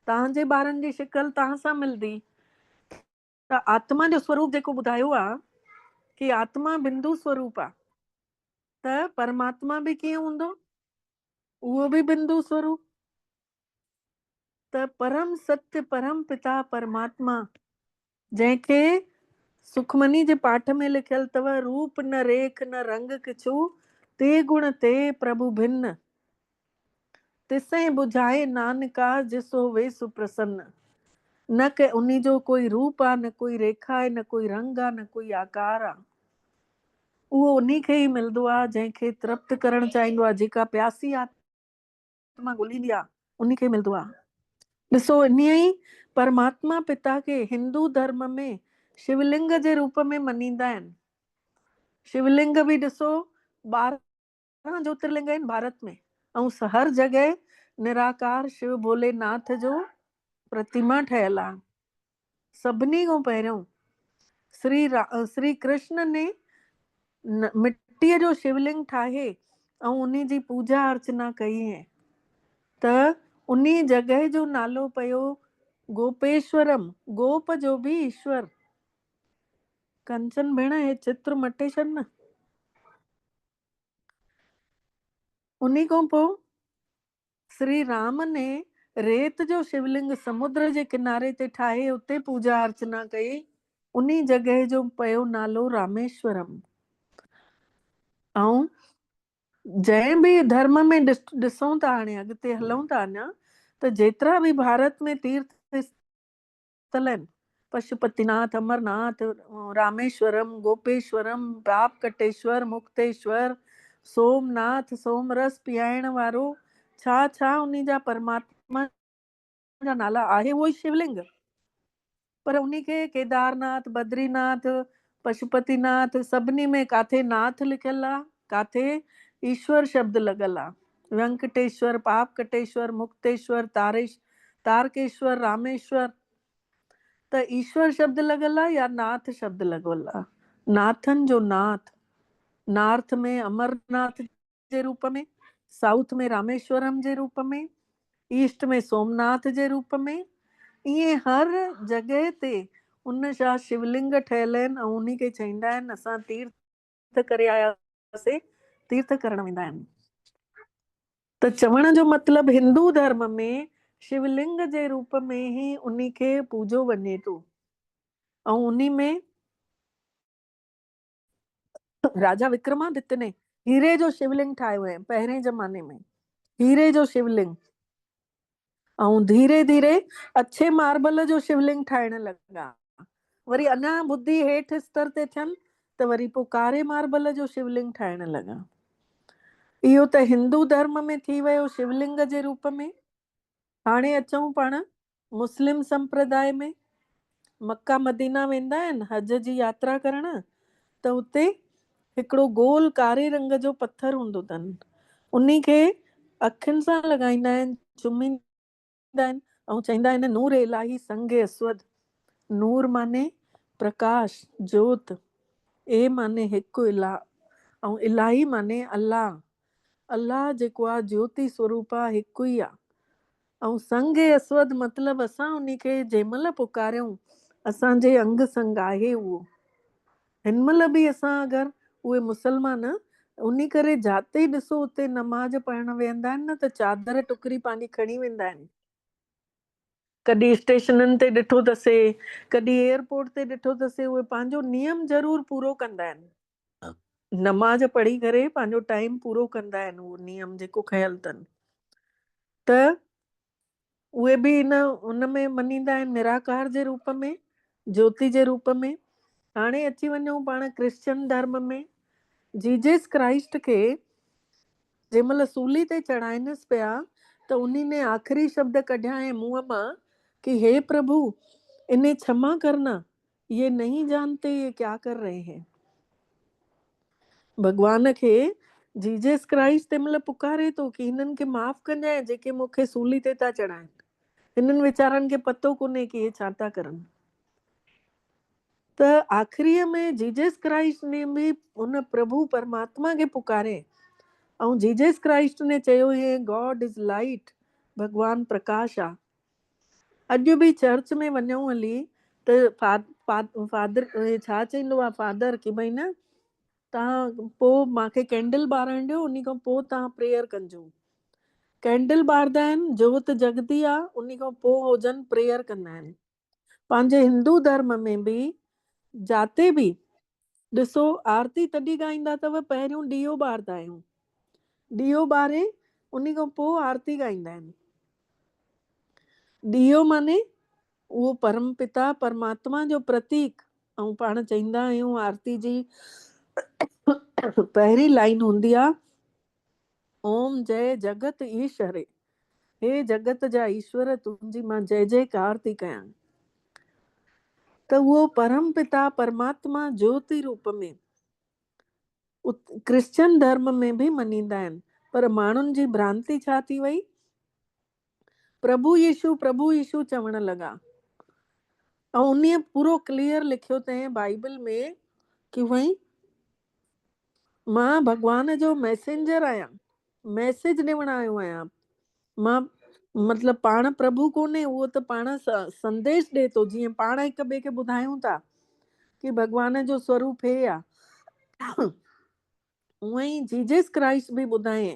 तव्हांजे ॿारनि जी शिकल तव्हां सां मिलंदी, त आत्मा जो स्वरूप जेको ॿुधायो आहे कि आत्मा बिंदु स्वरूप आहे, त परमात्मा बि कीअं हूंदो, उहो बि बिंदु स्वरूप। त परम सत्य परम पिता परमात्मा, जंहिंखे सुखमनी जे पाठ में लिखियल अथव, रूप न रेख न रंग किछु, ते गुण ते प्रभु भिन्न, तिसें बुझाए नानका जिसो वे सुप्रसन्न। न के उन्हीं जो कोई रूप आहे, न कोई रेखा आहे, न कोई रंग आहे, न कोई आकार आहे। उहो उन्हीं खे ई मिलंदो आहे जंहिंखे तृप्त करणु चाहींदो आहे, जेका प्यासी आत्मा ॻोल्हींदी आहे उन्हीं खे मिलंदो आहे। ॾिसो, इन ई परमात्मा पिता खे हिंदू धर्म में शिवलिंग जे रूप में मञींदा आहिनि। शिवलिंग बि ॾिसो 12 ज्योतिर्लिंग आहिनि भारत में, ऐं हर जगह निराकार शिव भोलेनाथ जो प्रतिमा ठहियल आहे। सभिनी खां पहिरियों श्री कृष्ण ने मिट्टीअ जो शिवलिंग ठाहे ऐं उन जी पूजा अर्चना कई है, त उन्ही जगह जो नालो पियो गोपेश्वरम, गोप जो भी ईश्वर। कंचन भेण, हे चित्र मटे छॾ न। उन्ही खां पोइ श्री राम ने रेत जो शिवलिंग समुद्र जे किनारे ते ठाहे उते पूजा अर्चना कई, उन्ही जगह जो पियो नालो रामेश्वरम। ऐं जंहिं बि धर्म में ॾिसूं था, हाणे अॻिते हलूं था अञा, त जेतिरा बि भारत में तीर्थ स्थल आहिनि, पशुपतिनाथ, अमरनाथ, रामेश्वरम, गोपेश्वरम, पाप कटेश्वर, मुक्तेश्वर, सोमनाथ, सोमरस पियाइण वारो, छा उन्ही जा परमात्मा जा नाला आहे उहो ई शिवलिंग, पर उन्ही खे केदारनाथ, बद्रीनाथ, पशुपतिनाथ सभिनी में काथे नाथ लिखियल आहे, काथे ईश्वर शब्द लॻल आहे। वेंकटेश्वर, पाप कटेश्वर, मुक्तेश्वर, तारकेश्वर, रामेश्वर, त ईश्वर शब्द लॻल आहे या नाथ शब्द लॻल आहे। नाथन जो नाथ, नॉर्थ में अमरनाथ जे रूप में, साउथ में रामेश्वरम जे रूप में, ईस्ट में सोमनाथ जे रूप में, ईअं हर जगह ते उन जा शिवलिंग ठहियल आहिनि, ऐं उन्ही खे चईंदा आहिनि असां तीर्थ करे आयासीं, तीर्थ करण वेंदा आहिनि। त चवण जो मतिलबु हिंदू धर्म में शिवलिंग जे रूप में ही उन्ही खे पूजो वञे थो, ऐं उन्ही में राजा विक्रमादित्य ने हीरे जो शिवलिंग ठाहियो है पहिरें जमाने में, हीरे जो शिवलिंग, ऐं धीरे धीरे अच्छे मार्बल जो शिवलिंग ठाहिण लॻा, वरी अञा बुद्धि हेठि स्तर ते थियनि त वरी पोइ कारे मार्बल जो शिवलिंग ठाहिण लॻा। इहो त हिंदू धर्म में थी वियो शिवलिंग जे रूप में। हाणे अचूं पाण मुस्लिम संप्रदाय में, मक्का मदीना वेंदा आहिनि हज जी यात्रा करण, त उते हिकिड़ो गोल कारे रंग जो पत्थर हूंदो अथनि, उन्ही खे अखियुनि सां लॻाईंदा आहिनि, चुमींदा आहिनि ऐं चईंदा आहिनि नूर इलाही संगे अस्वद। नूर माने प्रकाश, जोत, ए माने हिकु इलाह, ऐं इलाही माने अल्लाह। अल्लाह जेको आहे ज्योति स्वरूप आहे, हिकु ई आहे। ऐं संगे अस्वद मतिलबु असां उन खे जंहिंमहिल पुकारियूं असांजे अंग संग आहे उहो। हिन महिल बि असां अगरि उहे मुसलमान उन्ही करे जाते ई ॾिसो उते नमाज़ पढ़ण वेहंदा आहिनि न त चादर टुकरी पंहिंजी खणी वेंदा आहिनि। कॾहिं स्टेशननि ते ॾिठो अथसे, कॾहिं एयरपोर्ट ते ॾिठो अथसे, उहे पंहिंजो नियम ज़रूर पूरो कंदा आहिनि। नमाज़ पढ़ी करे पंहिंजो टाइम पूरो कंदा आहिनि, उहो नियम जेको खयल अथनि। त उहे बि उन में मञींदा आहिनि निराकार जे रूप में, ज्योति जे रूप में। हाणे अची वञूं पाण क्रिश्चियन धर्म में। जीजस क्राइस्ट खे जंहिंमहिल सूली ते चढ़ाइनिस पिया त उन्ही ने आखिरी शब्द कढिया ऐं मुंहं मां कि हे प्रभु इन्हें क्षमा करना, ये नहीं जानते ये क्या कर रहे हैं। भगवान खे जीजस क्राइस्ट तंहिंमहिल पुकारे थो कि हिननि खे माफ़ कजांइ जेके मूंखे सूली ते था चढ़ाइनि। हिननि वीचारनि खे पतो कोन्हे कि हे छा था करनि। त आख़िरीअ में जीजस क्राइस्ट ने बि उन प्रभु परमात्मा खे पुकारे ऐं जीजस क्राइस्ट ने चयो हे गॉड इज़ लाइट, भगवान प्रकाश आहे। अॼु बि चर्च में वञूं हली त फादर छा चईंदो आहे फादर कि भई न तव्हां पोइ मूंखे कैंडल ॿारण ॾियो, उन खां पोइ तव्हां प्रेयर कजो। कैंडल ॿारदा आहिनि, जोत जगदी आहे, उन खां पोइ हो जन प्रेयर कंदा आहिनि। पंहिंजे हिंदू धर्म में बि जाते बि ॾिसो आरती तॾहिं ॻाईंदा अथव, पहिरियों ॾीओ ॿारदा आहियूं, ॾीओ ॿारे उन खां पोइ आरती ॻाईंदा आहिनि। ॾीओ माने उहो परम पिता परमात्मा जो प्रतीक। ऐं पाण चईंदा आहियूं आरती जी पहिरीं लाइन हूंदी आहे ओम जय जगत ईश्वरे, हे जगत जा ईश्वर तुंहिंजी मां जय जयकार थी कयां। त उहो परम पिता परमात्मा ज्योति रूप में क्रिश्चियन धर्म में बि मञींदा आहिनि। पर माण्हुनि जी भ्रांति छा थी वई, प्रभु यीशु चवण लॻा। ऐं उन पूरो क्लियर लिखियो अथई बाइबल में कि भई मां भगवान जो मैसेंजर आहियां, मैसेज ॾियण आयो आहियां। मां मतिलबु पाण प्रभु कोन्हे, उहो त पाण संदेश ॾिए थो, जीअं पाण हिक ॿिए खे ॿुधायूं था कि भगवान जो स्वरूप हे आहे। उअं ई जीजस क्राइस्ट बि ॿुधाए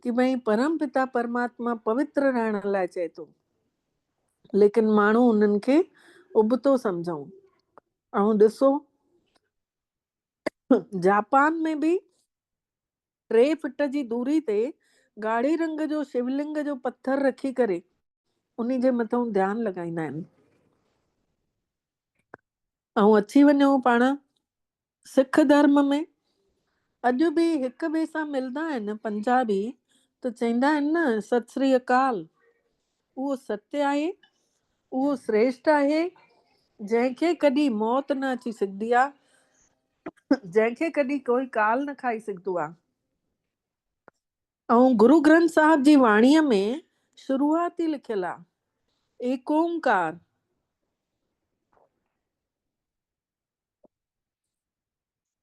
कि भई परम पिता परमात्मा पवित्र रहण लाइ चए थो, लेकिन माण्हू उन्हनि खे उबतो सम्झूं। ऐं ॾिसो जापान में बि 3 फुट जी दूरी ते ॻाढ़े रंग जो शिवलिंग जो पत्थर रखी करे उन जे मथां ध्यानु लॻाईंदा आहिनि। ऐं अची वञूं पाण सिख धर्म में, अॼु बि हिक ॿिए सां मिलंदा आहिनि पंजाबी त चईंदा आहिनि न सत श्री अकाल। उहो सत्य आहे, उहो श्रेष्ठ आहे, जंहिंखे कॾहिं मौत न अची सघंदी आहे, जंहिंखे कॾहिं कोई काल न खाई सघंदो आहे। ऐं गुरु ग्रंथ साहिब जी वाणीअ में शुरूआत ई लिखियल आहे एक ओंकार,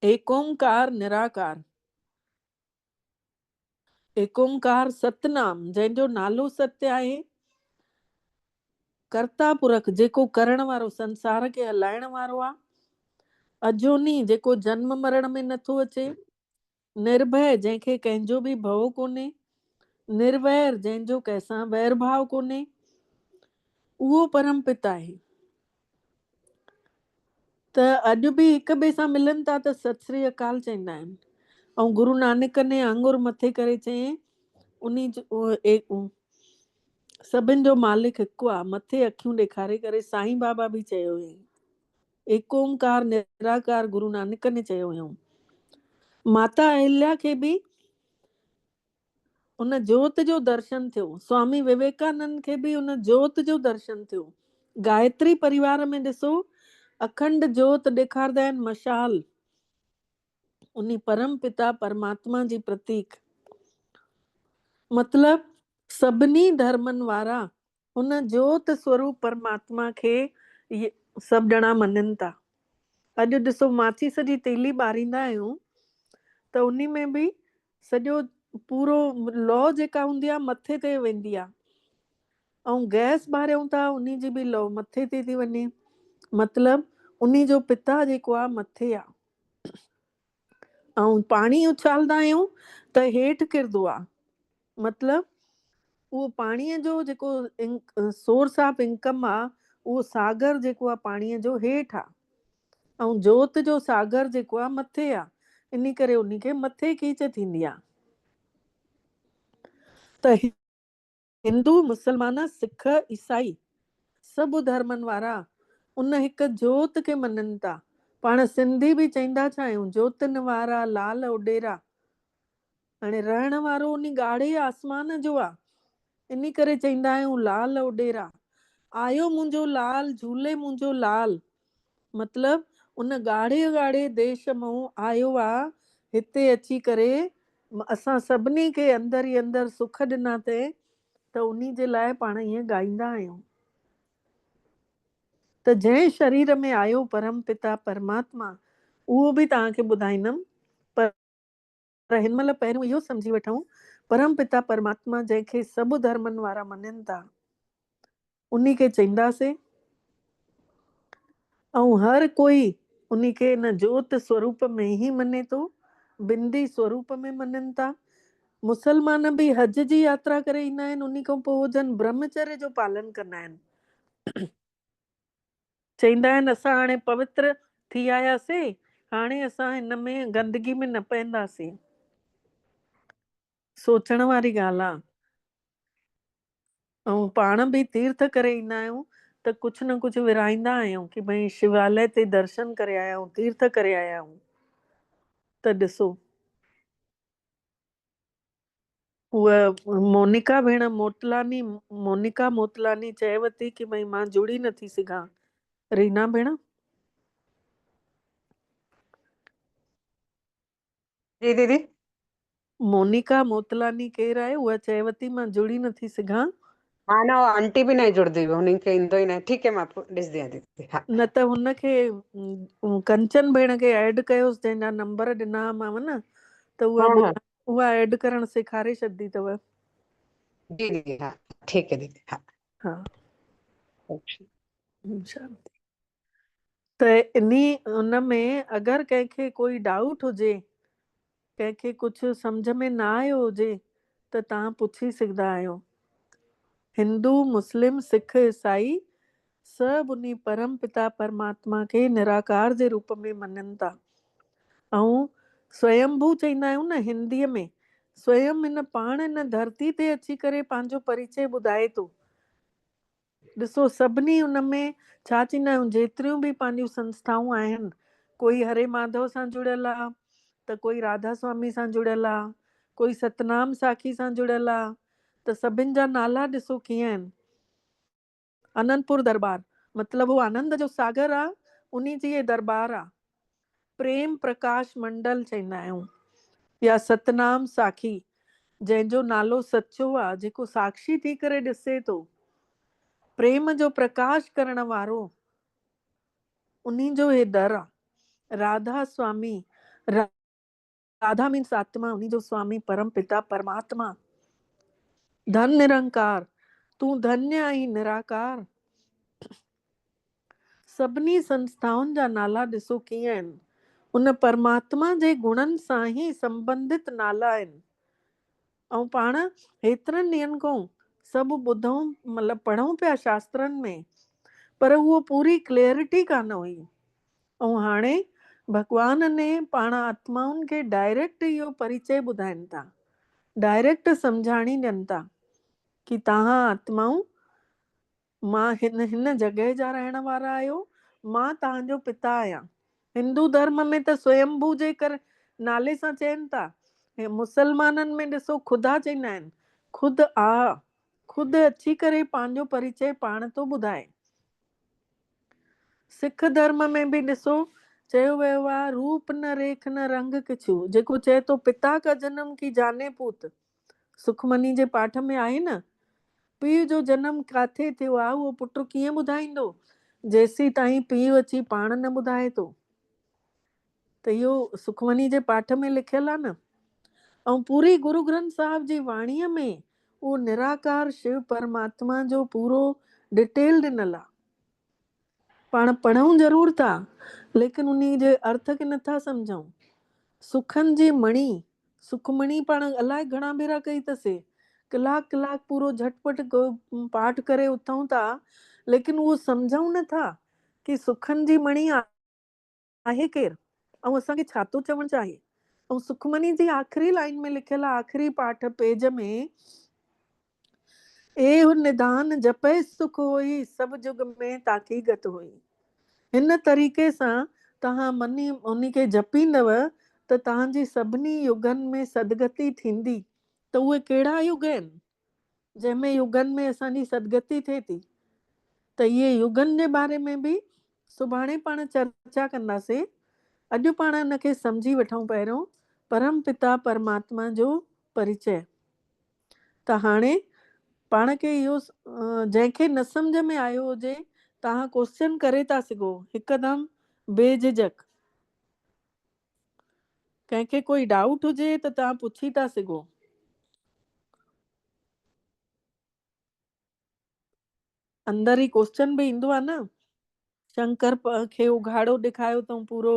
एक ओंकार निराकार, एक ओंकार सतनाम जंहिंजो नालो सत्य आहे, कर्ता पुरख जेको करण वारो संसार खे हलाइण वारो आहे, अजोनी जेको जन्म मरण में नथो अचे, निर्भय जंहिंखे कंहिंजो बि भउ कोन्हे, निर्वैर जंहिंजो कंहिंसां वैर भाव कोन्हे, उहो परम पिता आहे। त अॼु बि हिक ॿिए सां मिलनि था त सत श्री अकाल चईंदा आहिनि। ऐं गुरु नानक ने आंगुर मथे करे चयईं सभिनि जो मालिक हिकु आहे, मथे अखियूं ॾेखारे करे साईं बाबा बि चयो हुयईं, एक ओंकार निराकार गुरु नानक ने चयो हुयऊं। माता अहिल्या खे बि उन जोत जो दर्शन थियो, स्वामी विवेकानंद खे बि उन जोत जो दर्शन थियो। गायत्री परिवार में ॾिसो अखंड जोत ॾेखारंदा आहिनि, मशाल, उन परम पिता परमात्मा जी प्रतीक। मतलब सभिनी धर्मनि वारा उन जोत स्वरूप परमात्मा खे सभु ॼणा मञनि था। अॼु ॾिसो माचिस जी तीली ॿारींदा आहियूं त उन में बि सॼो पूरो लौ जेका हूंदी आहे मथे ते वेंदी आहे, ऐं गैस ॿारियूं था उन जी बि लौ मथे ते थी वञे। मतलब उन जो पिता जेको आहे मथे आहे। ऐं पाणी उछालंदा आहियूं त हेठि किरंदो आहे, मतिलबु उहो पाणीअ जो जेको सोर्स ऑफ इनकम आहे उहो सागर जेको आहे पाणीअ जो हेठि आहे, ऐं जोत जो सागर जेको आहे मथे आहे, इन करे उन खे मथे खीच थींदी आहे। त हिंदू मुस्लमान सिख ईसाई सभु धर्मनि वारा उन हिकु जोत खे मञनि था। पाण सिंधी बि चईंदा छा आहियूं, जोतनि वारा लाल उडेरा। हाणे रहण वारो उन ॻाढ़े आसमान जो आहे, इन करे चईंदा आहियूं लाल उडेरा। आयो मुंहिंजो लाल झूले मुंहिंजो लाल, मतिलबु उन ॻाढ़े ॻाढ़े देश मां आयो आहे हिते अची करे असां सभिनी खे अंदरि ई अंदरि सुख ॾिना अथई, त उन जे लाइ पाण ईअं ॻाईंदा आहियूं। त जंहिं शरीर में आयो परम पिता परमात्मा, उहो बि तव्हांखे ॿुधाईंदमि, पर हिन महिल पहिरियों इहो सम्झी वठूं, परम पिता परमात्मा जंहिंखे सभु धर्मनि वारा मञनि था, उन खे चईंदासीं। ऐं हर कोई उन खे न जोत स्वरूप में ई मञे थो, बिंदी स्वरूप में मञनि था। मुसलमान बि हज जी यात्रा करे ईंदा आहिनि, उन खां पोइ जन ब्रह्मचर्य जो पालन कंदा आहिनि। चईंदा आहिनि असां हाणे पवित्र थी आयासीं, हाणे असां हिन में गंदगी में न पवंदासीं। सोचण वारी ॻाल्हि आहे। ऐं पाण बि तीर्थ करे ईंदा आहियूं त कुझु न कुझु विराईंदा आहियूं कि भई शिवालय ते दर्शन करे आया आहियूं, तीर्थ करे आया आहियूं। त ॾिसो, उहा मोनिका भेण मोनिका मोतलानी चएव थी कि भई मां जुड़ी नथी सघां। रीना भेण, जी दीदी। मोनिका मोतलानी केरु आहे? उहा चएव थी मां जुड़ी नथी सघां। हाँ ना, वो आंटी भी नहीं जुड़दी, उन्हीं के इंदो ही नहीं। ठीक है, मैं आपको ॾिस दियां दीदी। हाँ न त हुनखे कंचन भेण खे ऐड कयोसि, जंहिंजा नंबर ॾिनामांव न, त हाँ उहा ऐड करणु सेखारे छॾंदी अथव। जी दीदी। हाँ ठीक है दीदी। हाँ हा, अच्छा। शांति। त उन में अगरि कंहिंखे कोई डाउट हुजे, कंहिंखे कुझु सम्झ में न आयो हुजे, त तव्हां पुछी सघंदा आहियो। हिंदू मुस्लिम सिख ईसाई सभु उन परम पिता परमात्मा खे निराकार जे रूप में मञनि था। ऐं स्वयंभू चईंदा आहियूं न हिंदीअ में, स्वयं हिन पाण हिन धरती ते अची करे पंहिंजो परिचय ॿुधाए थो। ॾिसो सभिनी उन में छा चईंदा आहियूं, जेतिरियूं बि पंहिंजूं संस्थाऊं आहिनि, कोई हरे माधव सां जुड़ियल आहे, त कोई राधा स्वामी सां जुड़ियल आहे, कोई सतनाम साखी सां जुड़ियल आहे, त सभिनि जा नाला ॾिसो कीअं आहिनि। आनंदपुर दरबार, मतिलबु उहो आनंद जो सागर आहे, उन जी दरबार आहे। प्रेम प्रकाश मंडल चईंदा आहियूं, या सतनाम साखी, जंहिंजो नालो सचो आहे, जेको साक्षी थी करे ॾिसे थो, प्रेम जो प्रकाश करण वारो, उन्हीं जो हे दर आहे। राधा स्वामी, राधा मीन्स आत्मा, उन्हीं जो स्वामी परम पिता परमात्मा। धन निरंकार, तूं धन्य आई निराकार। सभिनी संस्थाउनि जा नाला ॾिसो कीअं आहिनि, उन परमात्मा जे गुणनि सां ई संबंधित नाला आहिनि। ऐं पाण हेतिरनि ॾींहंनि खां सभु ॿुधूं, मतिलबु पढ़ूं पिया शास्त्रनि में, पर उहो पूरी क्लैरिटी कान हुई। ऐं हाणे भॻवान ने पाण आत्माउनि खे डायरेक्ट इहो परिचय ॿुधाइनि था, डायरेक्ट सम्झाणी ॾियनि था कि तव्हां आत्माऊं मां हिन जॻह जा रहण वारा आहियो, मां तव्हांजो पिता आहियां। हिंदू धर्म में त स्वयंभू जे करे नाले सां चयनि था, मुसलमाननि में ॾिसो ख़ुदा चईंदा आहिनि, ख़ुदि अची करे पंहिंजो परिचय पाण थो ॿुधाए। सिख धर्म में बि ॾिसो चयो वियो आहे, रूप न रेख न रंग किछु, जेको चए थो पिता का जन्म की जाने पूत, सुखमनी जे पाठ में आहे न, पीउ जो जनम काथे थियो आहे उहो पुटु कीअं ॿुधाईंदो, जेसीं ताईं पीउ अची पाण न ॿुधाए थो। त इहो सुखमनी जे पाठ में लिखियल आहे न। ऐं पूरी गुरु ग्रंथ साहिब जी वाणीअ में उहो निराकार शिव परमात्मा जो पूरो डिटेल ॾिनल आहे। पाण पढ़ूं ज़रूर था, लेकिन उन जे अर्थ खे नथा सम्झूं। सुखन जी मणि, सुखमणी पाण अलाए घणा भेरा कई अथसि, कलाक पूरो झटपट पाठ करे उथूं था, लेकिन उहो सम्झूं नथा कि सुखन जी मणि आहे केरु ऐं असांखे छा थो चवणु चाहे। ऐं सुखमनी जी आख़िरी लाइन में लिखियल आहे, आख़िरी पाठ पेज में, ए निदान जपे सुख होई, सब जुग में ताकी गत होई। हिन तरीक़े सां तव्हां मनी उन खे जपींदव त तव्हांजी सभिनी युगनि में सदगति थींदी। त उहे कहिड़ा युग आहिनि जंहिंमें युगनि में असांजी सदगति थिए थी? त इहे युगनि जे बारे में बि सुभाणे पाण चर्चा कंदासीं। अॼु पाण हिनखे सम्झी वठूं। पहिरियों परम पिता परमात्मा जो परिचय। त हाणे पाण खे इहो जंहिंखे न सम्झ में आयो हुजे, तव्हां क्वेश्चन करे था सघो हिकदमि बेझिझक। कंहिंखे कोई डाउट हुजे त तव्हां पुछी था सघो। अंदर ई क्वेश्चन बि ईंदो आहे न, शंकर खे उघाड़ो ॾेखारियो अथऊं पूरो,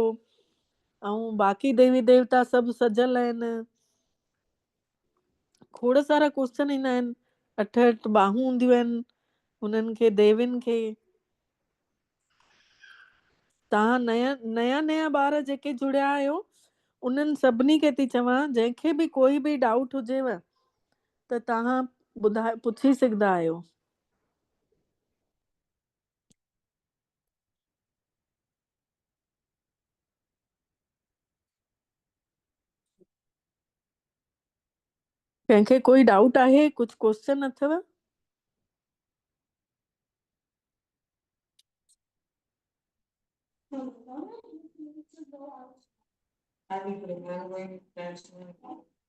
ऐं बाक़ी देवी देवता सभु सजल आहिनि। खोड़ सारा क्वेश्चन ईंदा आहिनि। 8 बाहूं हूंदियूं आहिनि हुननि खे, देवियुनि खे। तव्हां नया ॿार जेके जुड़िया आहियो, उन्हनि सभिनी खे थी चवां, जंहिंखे बि कोई बि डाउट हुजेव त तव्हां पुछी सघंदा आहियो। कंहिंखे कोई डाउट आहे, कुझु क्वेश्चन अथव?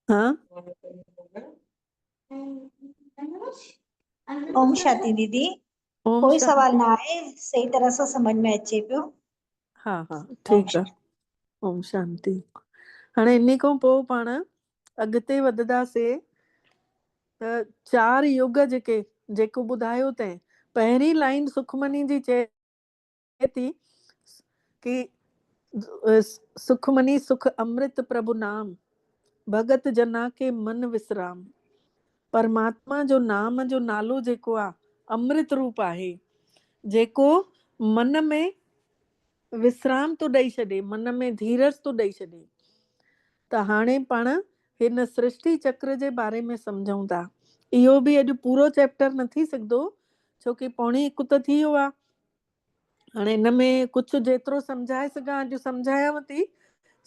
हाँ, ओम शांति दीदी। ओम कोई सवाल शांति। ना आहे, सही तरह सां समझ में अचे पियो। हाँ हाँ ओम ठीकु आहे। ओम शांति। हाणे इन खां पोइ पाण अॻिते वधंदासीं। त 4 युग जेको ॿुधायो अथई, पहिरीं लाइन सुखमनी जी चए थी कि सुखमनी सुख अमृत प्रभु नाम, भगत जना के मन विश्राम। परमात्मा जो नाम जो नालो जेको आहे अमृत रूप आहे, जेको मन में विश्राम तो ॾेई छॾे, मन में धीरज तो ॾेई छॾे। त हाणे पाण हिन सृष्टि चक्र जे बारे में सम्झूं था। इहो बि अॼु पूरो चैप्टर न थी सघंदो, छोकी 1:45 त थी वियो आहे। हाणे हिन में कुझु जेतिरो सम्झाए सघां अॼु सम्झायांव थी,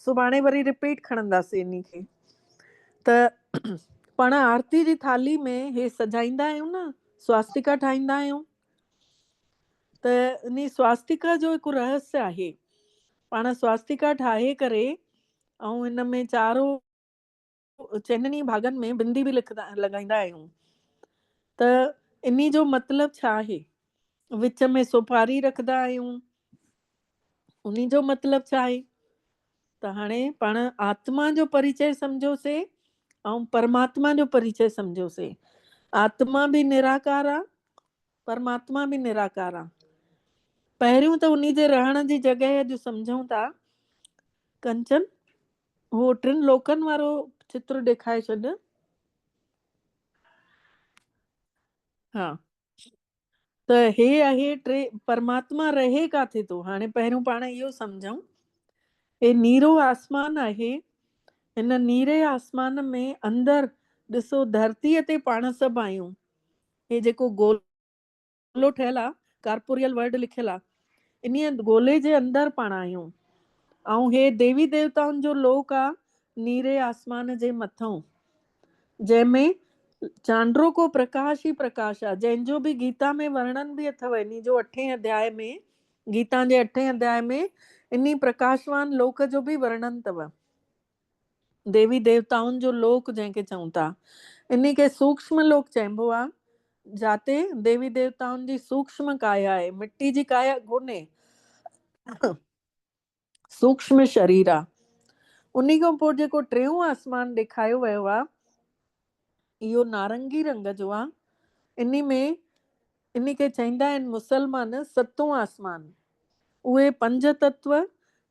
सुभाणे वरी रिपीट खणंदासीं इन खे। त पाण आरती जी थाली में हे सजाईंदा आहियूं न, स्वास्तिका ठाहींदा आहियूं। त इन स्वास्तिका जो हिकु रहस्य आहे। पाण स्वास्तिका ठाहे करे ऐं हिन में चारो चइनी भागनि में बिंदी बि लॻाईंदा आहियूं। त इन जो मतिलबु छा आहे? विच में सुपारी रखंदा आहियूं, उन जो मतिलबु छा आहे? त हाणे पाण आत्मा जो परिचय सम्झोसीं ऐं परमात्मा जो परिचय सम्झोसीं। आत्मा बि निराकार आहे, परमात्मा बि निराकार आहे। पहिरियों त उन जे रहण जी जॻह अॼु सम्झूं था। कंचन, हो 3 लोकनि वारो चित्र ॾेखारे छॾ। हाँ, त हे आहे परमात्मा रहे काथे थो। हाणे पहिरियों पाण इहो सम्झूं, हे नीरो आसमान आहे। हिन नीरे आसमान में अंदर ॾिसो, धरतीअ ते पाण सभु आहियूं। हे जेको गोलो ठहियल आहे, कार्पोरियल वर्ड लिखियल आहे, इन गोले जे अंदर पाण आहियूं। ऐं हे देवी देवताउनि जो लोक आहे नीरे आसमान जे मथां, जंहिंमें चांड्रो को प्रकाश ही प्रकाश आहे, जंहिंजो बि गीता में वर्णन बि अथव। इन जो 8 अध्याय में, गीता जे 8 अध्याय में इन प्रकाशवान लोक जो बि वर्णन अथव। देवी देवताउनि जो लोक जंहिंखे चऊं था, इन खे सूक्ष्म लोक चइबो आहे, जाते देवी देवताउनि जी सूक्ष्म काया आहे। मिट्टी जी काया कोन्हे, सूक्ष्म शरीर आहे। उन खां पोइ जेको 3 आसमान ॾेखारियो वियो आहे, इहो नारंगी रंग जो आहे। इन खे चईंदा आहिनि मुसलमान 7 आसमान। उहे 5 तत्व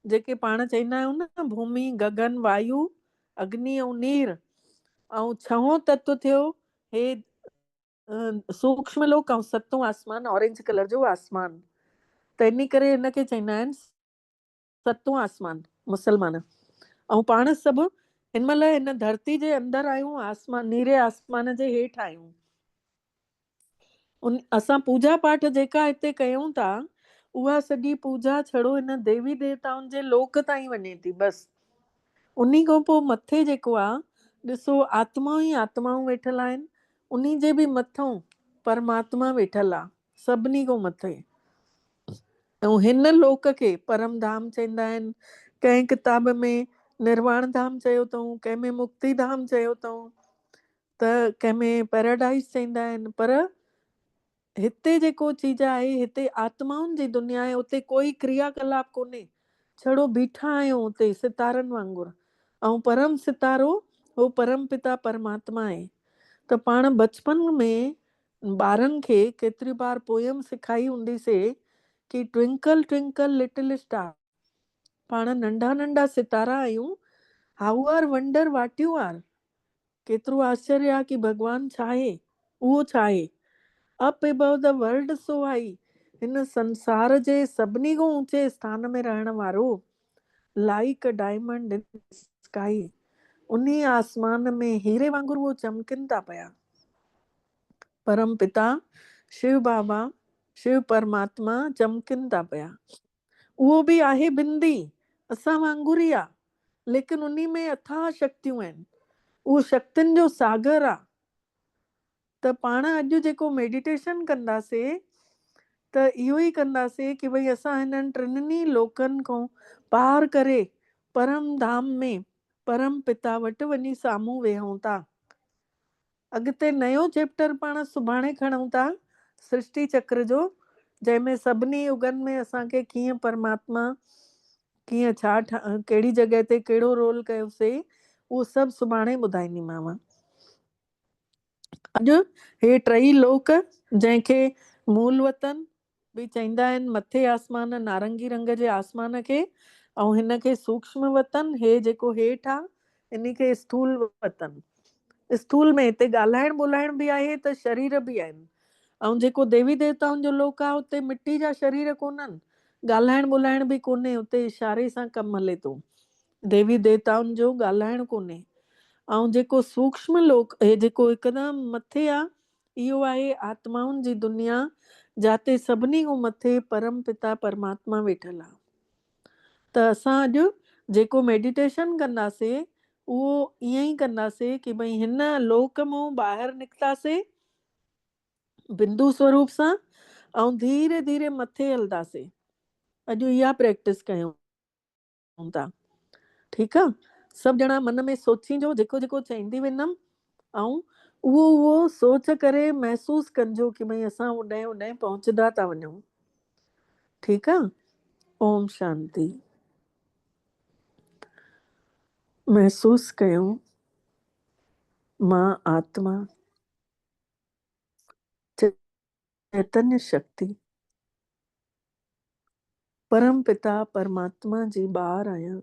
जेके पाण चईंदा आहियूं न भूमि गगन वायु अग्नि ऐं नीर ऐं छहों तत्व थियो हे सूक्ष्म लोक ऐं सतों आसमान ऑरेंज कलर जो आसमान। त इन करे हिनखे चईंदा आहिनि सतों आसमान मुसलमान। ऐं पाण सभु हिन महिल हिन धरती जे अंदरि आहियूं, आसमान नीरे आसमान जे हेठि आहियूं। असां पूजा पाठ जेका हिते कयूं था उहा सॼी पूजा छड़ो हिन देवी देवताउनि जे लोक ताईं वञे थी बस। उन्ही खां पोइ मथे जेको आहे ॾिसो आत्माऊं ई आत्माऊं वेठल आहिनि, उन्ही जे बि मथां परमात्मा वेठल आहे सभिनी खां मथे। ऐं हिन लोक खे परम धाम चवंदा आहिनि, कंहिं किताब में निर्वाण धाम चयो अथऊं, कंहिंमें मुक्ति धाम चयो अथऊं, त कंहिंमें पैराडाइज चवंदा आहिनि। पर हिते जेको चीज आहे हिते आत्माउनि जी दुनिया आहे, उते कोई क्रियाकलाप कोन्हे, छड़ो बीठा आहियूं उते सितारनि वांगुरु। ऐं परम सितारो हो परम पिता परमात्मा आहे। त पाण बचपन में ॿारनि खे केतिरी बार पोयम सिखाई हूंदीसीं कि ट्विंकल ट्विंकल लिटिल स्टार, पाण नंढा नंढा सितारा आहियूं, how are wonder what you are. केतिरो आश्चर्य आहे कि भॻवानु छा आहे, उहो छा आहे। Up above the world so high, हिन संसार जे सभिनी खां ऊंचे स्थान में रहण वारो, लाइक अ डायमंड इन स्काई, उन्ही आसमान में हीरे वांगुरु वो चमकनि था पिया। परम पिता शिव बाबा शिव परमात्मा चमकनि था पिया। उहो बि आहे बिंदी असां वांगुरु ई आहे, लेकिन उन्ही में अथाह शक्तियूं आहिनि, उहो शक्तियुनि जो सागर आहे। त पाण अॼु जेको मेडिटेशन कंदासीं त इहो ई कंदासीं कि भई असां हिननि टिनि लोकनि खां पार करे परम धाम में परम पिता वटि वञी साम्हूं वेहूं था। अॻिते नयो चैप्टर पाण सुभाणे खणूं था सृष्टि चक्र जो, जंहिंमें सभिनी युगनि में असांखे कीअं परमात्मा कीअं छा कहिड़ी जॻह ते कहिड़ो रोल कयोसीं, उहो सभु सुभाणे ॿुधाईंदीमांव। अॼु हे टई लोक जंहिंखे मूल वतन भी चवंदा आहिनि, मथे आसमान नारंगी रंग जे आसमान खे, ऐं हिनखे सूक्ष्म वतन, हे जेको हेठि आहे इन खे स्थूल वतन। स्थूल में हिते ॻाल्हाइण ॿोलाइण बि आहे त शरीर बि आहिनि। ऐं जेको देवी देवताउनि जो लोक आहे उते मिट्टी जा शरीर कोन्हनि, ॻाल्हाइण ॿोलाइण बि कोन्हे, उते इशारे सां कमु हले थो, देवी देवताउनि जो ॻाल्हाइण कोन्हे। ऐं जेको सूक्ष्म लोक हे जेको हिकदमि मथे आहे, इहो आहे आत्माउनि जी दुनिया, जाते सभिनी खां मथे परम पिता परमात्मा वेठल आहे। त असां अॼु जेको मेडिटेशन कंदासीं उहो ईअं ई कंदासीं कि भई हिन लोक मां ॿाहिरि निकितासीं बिंदु स्वरूप सां, ऐं धीरे धीरे मथे हलंदासीं। अॼु इहा प्रैक्टिस कयूं था, ठीकु आहे। सभु ॼणा मन में सोचीजो जेको जेको चईंदी वेंदमि, ऐं उहो सोच करे महसूस कजो कि भई असां होॾे होॾे पहुचंदा था वञूं, ठीकु आहे। ओम शांति। महसूस कयूं मां आत्मा चैतन्य शक्ति परम पिता परमात्मा जी ॿार आहियां।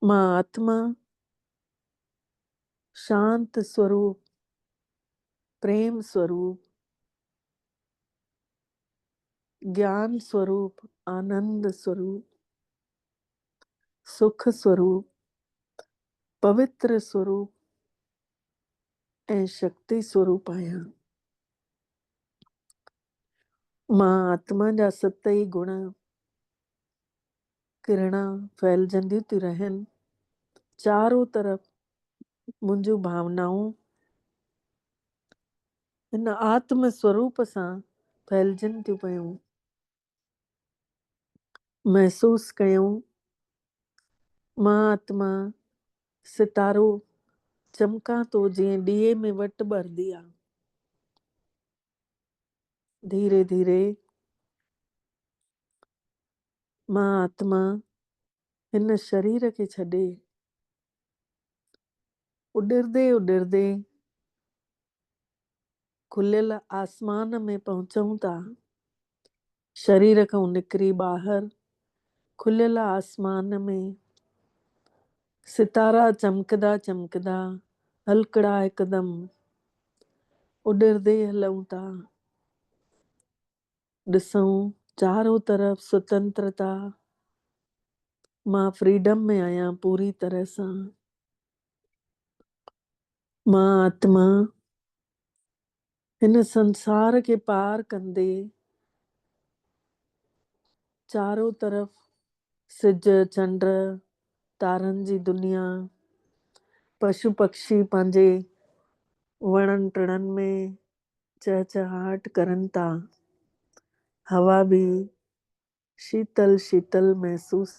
मां आत्मा शांत स्वरूप, प्रेम स्वरूप, ज्ञान स्वरूप, आनंद स्वरूप, सुख स्वरूप, पवित्र स्वरूप ऐं शक्ति स्वरूप आहियां। मां आत्मा जा 7 ई गुण किरणा फैलजंदियूं थी रहनि चारों तरफ़। मुंहिंजूं भावनाऊं हिन आत्म स्वरूप सां फैलजनि थियूं पयूं। महसूस कयूं मां आत्मा सितारो चमकां थो जीअं ॾीए में वट ॿरदी आहे। धीरे धीरे मां आत्मा हिन शरीर खे छॾे उॾिरदे उॾिरदे खुलियल आसमान में पहुचूं था। शरीर खां निकिरी ॿाहिरि खुलियल आसमान में सितारा चमकदा चमकदा हलकड़ा हिकदमि उॾरदे हलूं था। ॾिसूं चारों तरफ़ स्वतंत्रता, मां फ्रीडम में आहियां पूरी तरह सां। मां आत्मा हिन संसार खे पार कंदे चारों तरफ़ सिज चंड तारनि जी दुनिया, पशु पक्षी पंहिंजे वणनि टिणनि में चहचहाट करनि था। हवा भी शीतल शीतल महसूस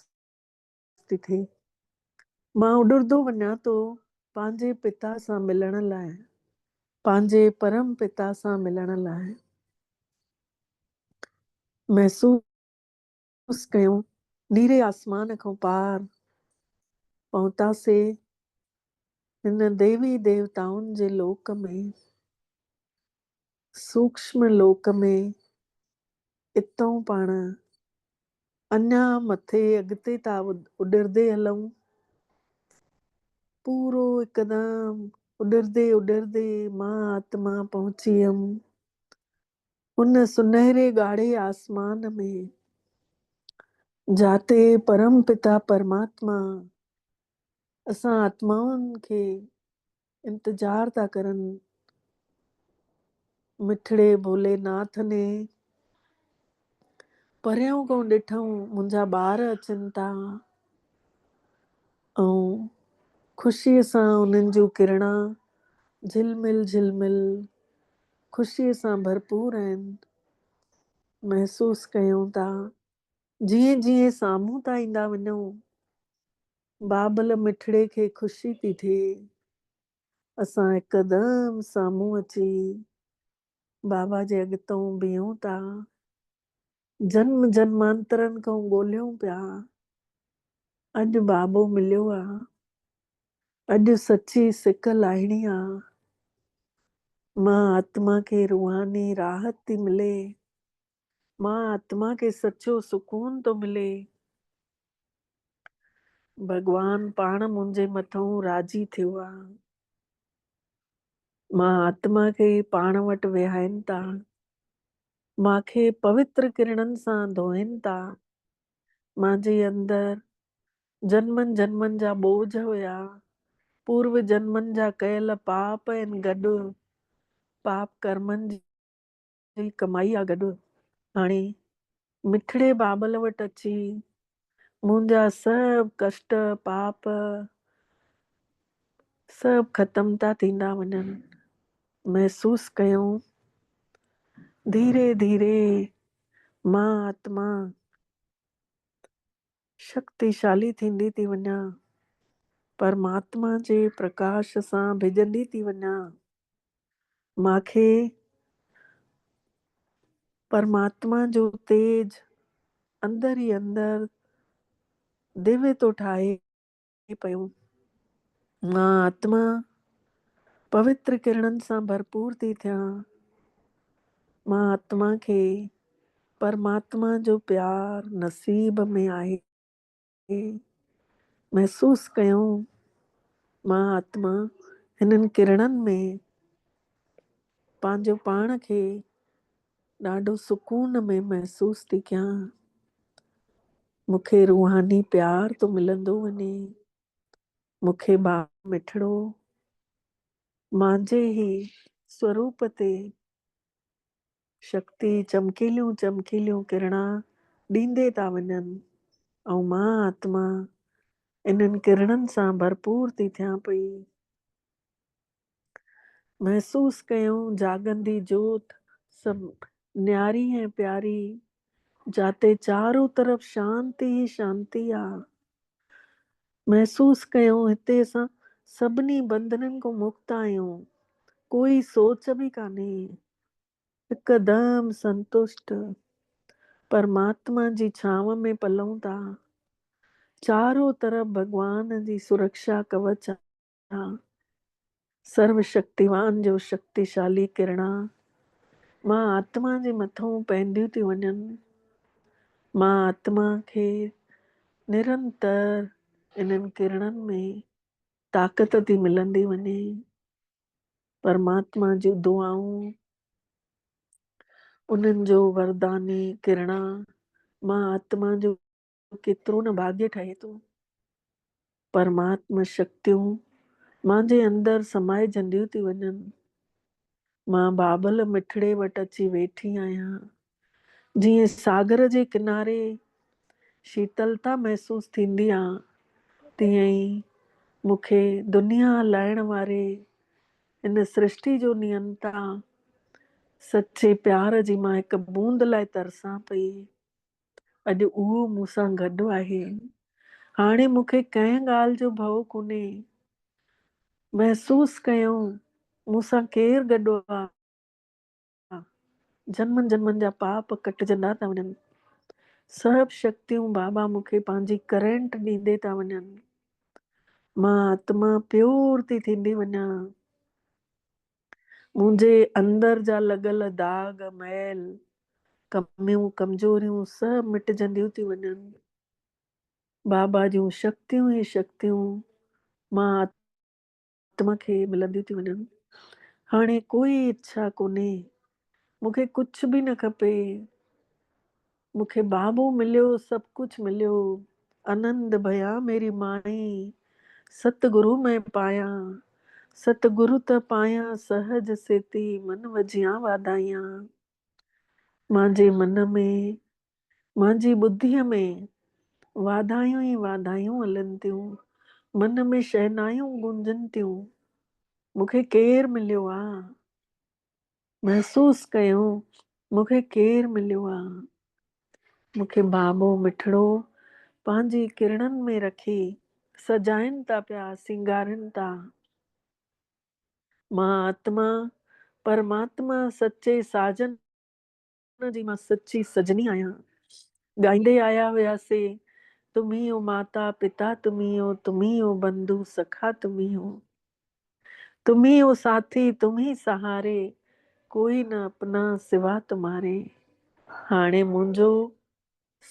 थी थिए। मां उॾरदो वञा थो पंहिंजे पिता सां मिलण लाइ, पंहिंजे परम पिता सां मिलण लाइ। महसूस कयूं नीरे आसमान खां पार पहुतासीं हिन देवी देवताउनि जे लोक में, सूक्ष्म लोक में। इतों पाण अञा मथे अॻिते था उॾरदे हलूं, पूरो हिकदमि उॾरदे उॾरदे मां आत्मा पहुची वियमि उन सुनहरे ॻाढ़े आसमान में, जाते परम पिता परमात्मा असां आत्माउनि खे इंतजार था करनि। मिठड़े भोलेनाथ ने परियां खां ॾिठऊं मुंहिंजा ॿार अचनि था ऐं ख़ुशीअ सां उन्हनि जूं किरणा झिलमिल झिलमिल ख़ुशीअ सां भरपूर आहिनि। महसूस कयूं था जीअं जीअं साम्हूं था ईंदा वञूं, बाबल मिठड़े खे ख़ुशी थी थिए। असां हिकदमि साम्हूं अची बाबा जे अॻितों बीहूं था। जन्म जन्मांतरनि खां ॻोल्हियूं पिया, अॼु बाबो मिलियो आहे, अॼु सची सिक लाहिणी आहे। मां आत्मा खे रूहानी राहत थी मिले, मां आत्मा खे सचो सुकून थो मिले। भगवान पाण मुंहिंजे मथां राजी थियो आहे। मां आत्मा खे पाण वटि विहाइनि था, मांखे पवित्र किरणनि सां धोइनि था। मुंहिंजे अंदरि जन्मनि जन्मनि जा बोझ हुया, पूर्व जन्मनि जा कयल पाप आहिनि, गॾु पाप कर्मनि जी कमाई आहे गॾु। हाणे मिठड़े बाबल वटि अची मुंहिंजा सभु कष्ट पाप सभु ख़तम था थींदा वञनि। महसूस कयूं धीरे धीरे मां आत्मा शक्तिशाली थींदी थी वञा, परमात्मा जे प्रकाश सां भिजंदी थी वञा। मांखे परमात्मा जो तेज अंदर ई अंदर दिव्य तो ठाहे पियो। मां आत्मा पवित्र किरणनि सां भरपूर थी थियां। मां आत्मा खे परमात्मा जो प्यार नसीब में आहे। महसूस कयूं मां आत्मा हिननि किरणनि में पंहिंजो पाण खे ॾाढो सुकून में महसूस थी कयां। मूंखे रूहानी प्यार तो मिलंदो वञे, मूंखे बाबा मिठड़ो मुंहिंजे ई स्वरूप ते शक्ति चमकीलियूं चमकीलियूं किरणा ॾींदे था वञनि ऐं मां आत्मा इन्हनि किरणनि सां भरपूर थी थियां पई। महसूस कयूं जागंदी जोत सभु न्यारी ऐं प्यारी, जाते चारों तरफ़ शांति ही शांति आहे। महसूस कयूं हिते असां सभिनी बंधननि खां मुक्त आहियूं, कोई सोच बि कान्हे, हिकदमि संतुष्ट परमात्मा जी छांव में पलऊं था। चारों तरफ़ भगवान जी सुरक्षा कवच आहे। सर्वशक्तिवान जो शक्तिशाली किरणा मां आत्मा जे मथां पवंदियूं थी वञनि। मां आत्मा खे निरंतर इन्हनि किरणनि में ताक़त थी मिलंदी वञे। परमात्मा जी दुआऊं, उन्हनि जो वरदानी किरणा मां आत्मा जो केतिरो न भाग्य ठहे थो। परमात्मा शक्तियूं मुंहिंजे अंदरि समाइजंदियूं थी वञनि। मां बाबल मिठड़े वटि अची वेठी आहियां। जीअं सागर जे किनारे शीतलता महसूस थींदी आहे, तीअं ई मूंखे दुनिया हलाइण वारे इन सृष्टि जो नियंता सच्चे प्यार जी मां हिकु बूंद लाइ तरसां पई। अॼु उहो मूंसां गॾु आहे। हाणे मूंखे कंहिं ॻाल्हि जो भउ कोन्हे। महसूस कयो मूंसां केरु गॾु आहे। जन्मनि जन्मनि जा पाप कटिजंदा था वञनि। सभु शक्तियूं बाबा मूंखे पंहिंजी करंट ॾींदे था वञनि। मां आत्मा प्योर थी थींदी वञा। मुंहिंजे अंदर जा लॻल दाग मैल कमियूं कमजोरियूं सभु मिटजंदियूं थी वञनि। बाबा जूं शक्तियूं ई शक्तियूं मां आत्मा खे मिलंदियूं थी वञनि। हाणे कोई इच्छा कोन्हे, मूंखे कुझु बि न खपे। मूंखे बाबो मिलियो, सभु कुझु मिलियो। आनंद भया मेरी माई, सतगुरु में पाया। सतगुरु त पाया सहज सेती, मन वजिया वाधाइया। मुंहिंजे मन में, मुंहिंजी ॿुद्धीअ में वाधायूं ई वाधायूं हलनि थियूं। मन में शहनायूं गूंजनि थियूं। मूंखे केरु मिलियो आहे। महसूस कयो मूंखे केरु मिलियो आहे। मूंखे बाबो मिठड़ो पंहिंजी किरणनि में रखी सजाइनि था पिया, सिंगारनि था। मां आत्मा परमात्मा सच्चे साजन जी मां सच्ची सजनी आहियां। ॻाईंदे आया हुआसीं, तुम ही हो माता पिता, तुम ही हो बंधु सखा, तुम ही हो साथी, तुम ही सहारे, कोई न अपना सिवा तुम्हारे। हाणे मुंहिंजो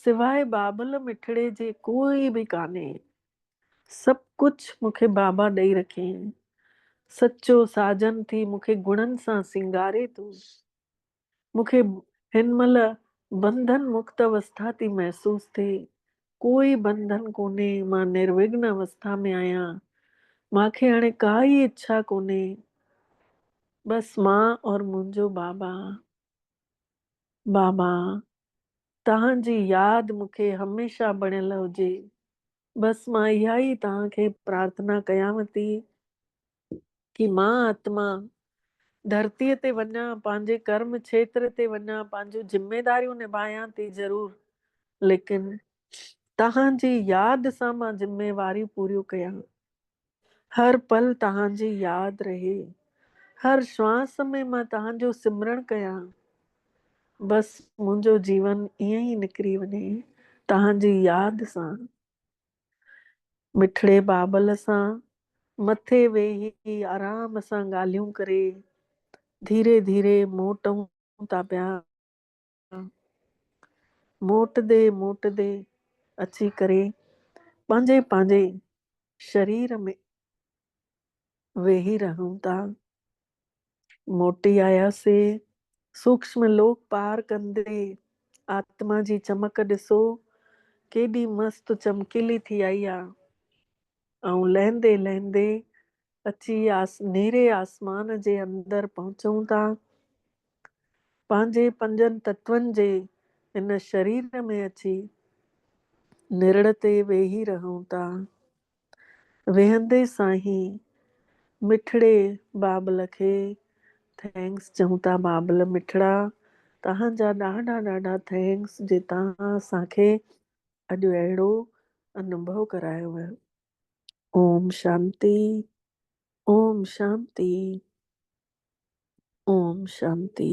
सिवाय बाबल मिठड़े जे कोई बि कान्हे। सभु कुझु मूंखे बाबा ॾेई रखियईं। सच्चो साजन थी मूंखे गुणनि सां सिंगारे थो। मूंखे हिन महिल बंधन मुक्त अवस्था थी महसूस थिए। कोई बंधन कोन्हे। मां निर्विघ्न अवस्था में आहियां। मूंखे हाणे काई इच्छा कोन्हे। बसि मां और मुंहिंजो बाबा। बाबा तव्हांजी यादि मूंखे हमेशह बणियल हुजे। बसि मां इहा ई तव्हांखे प्रार्थना कयांव थी कि मां आत्मा धरतीअ ते वञा, पंहिंजे कर्म क्षेत्र ते वञा, पंहिंजूं ज़िम्मेदारियूं निभायां थी ज़रूर, लेकिन तव्हांजी यादि सां मां ज़िम्मेवारियूं पूरियूं कयां। हर पल तव्हांजी यादि रहे। हर श्वास में मां तव्हांजो सिमरण कयां। बसि मुंहिंजो जीवन ईअं ई निकिरी वञे तव्हांजी यादि सां। मिठड़े बाबल सां मथे वेही आराम सां ॻाल्हियूं करे धीरे धीरे मोटूं था पिया। मोटदे अची करे पंहिंजे पंहिंजे शरीर में वेही रहूं था। मोटी आयासीं। सूक्ष्म लोक पार कंदे आत्मा जी चमक ॾिसो केॾी मस्त चमकीली थी आई आहे। ऐं लहंदे लहंदे अची नेरे आसमान जे अंदर पहुचूं था। पंहिंजे पंजनि तत्वनि जे इन शरीर में अची निरड़ ते वेही रहूं था। वेहंदे सां ई मिठड़े बाबल खे थैंक्स चऊं था। बाबल मिठड़ा तव्हांजा ॾाढा ॾाढा थैंक्स जे तव्हां असांखे अॼु अहिड़ो अनुभव करायो आहे। ओम शांति, ओम शांति, ओम शांति।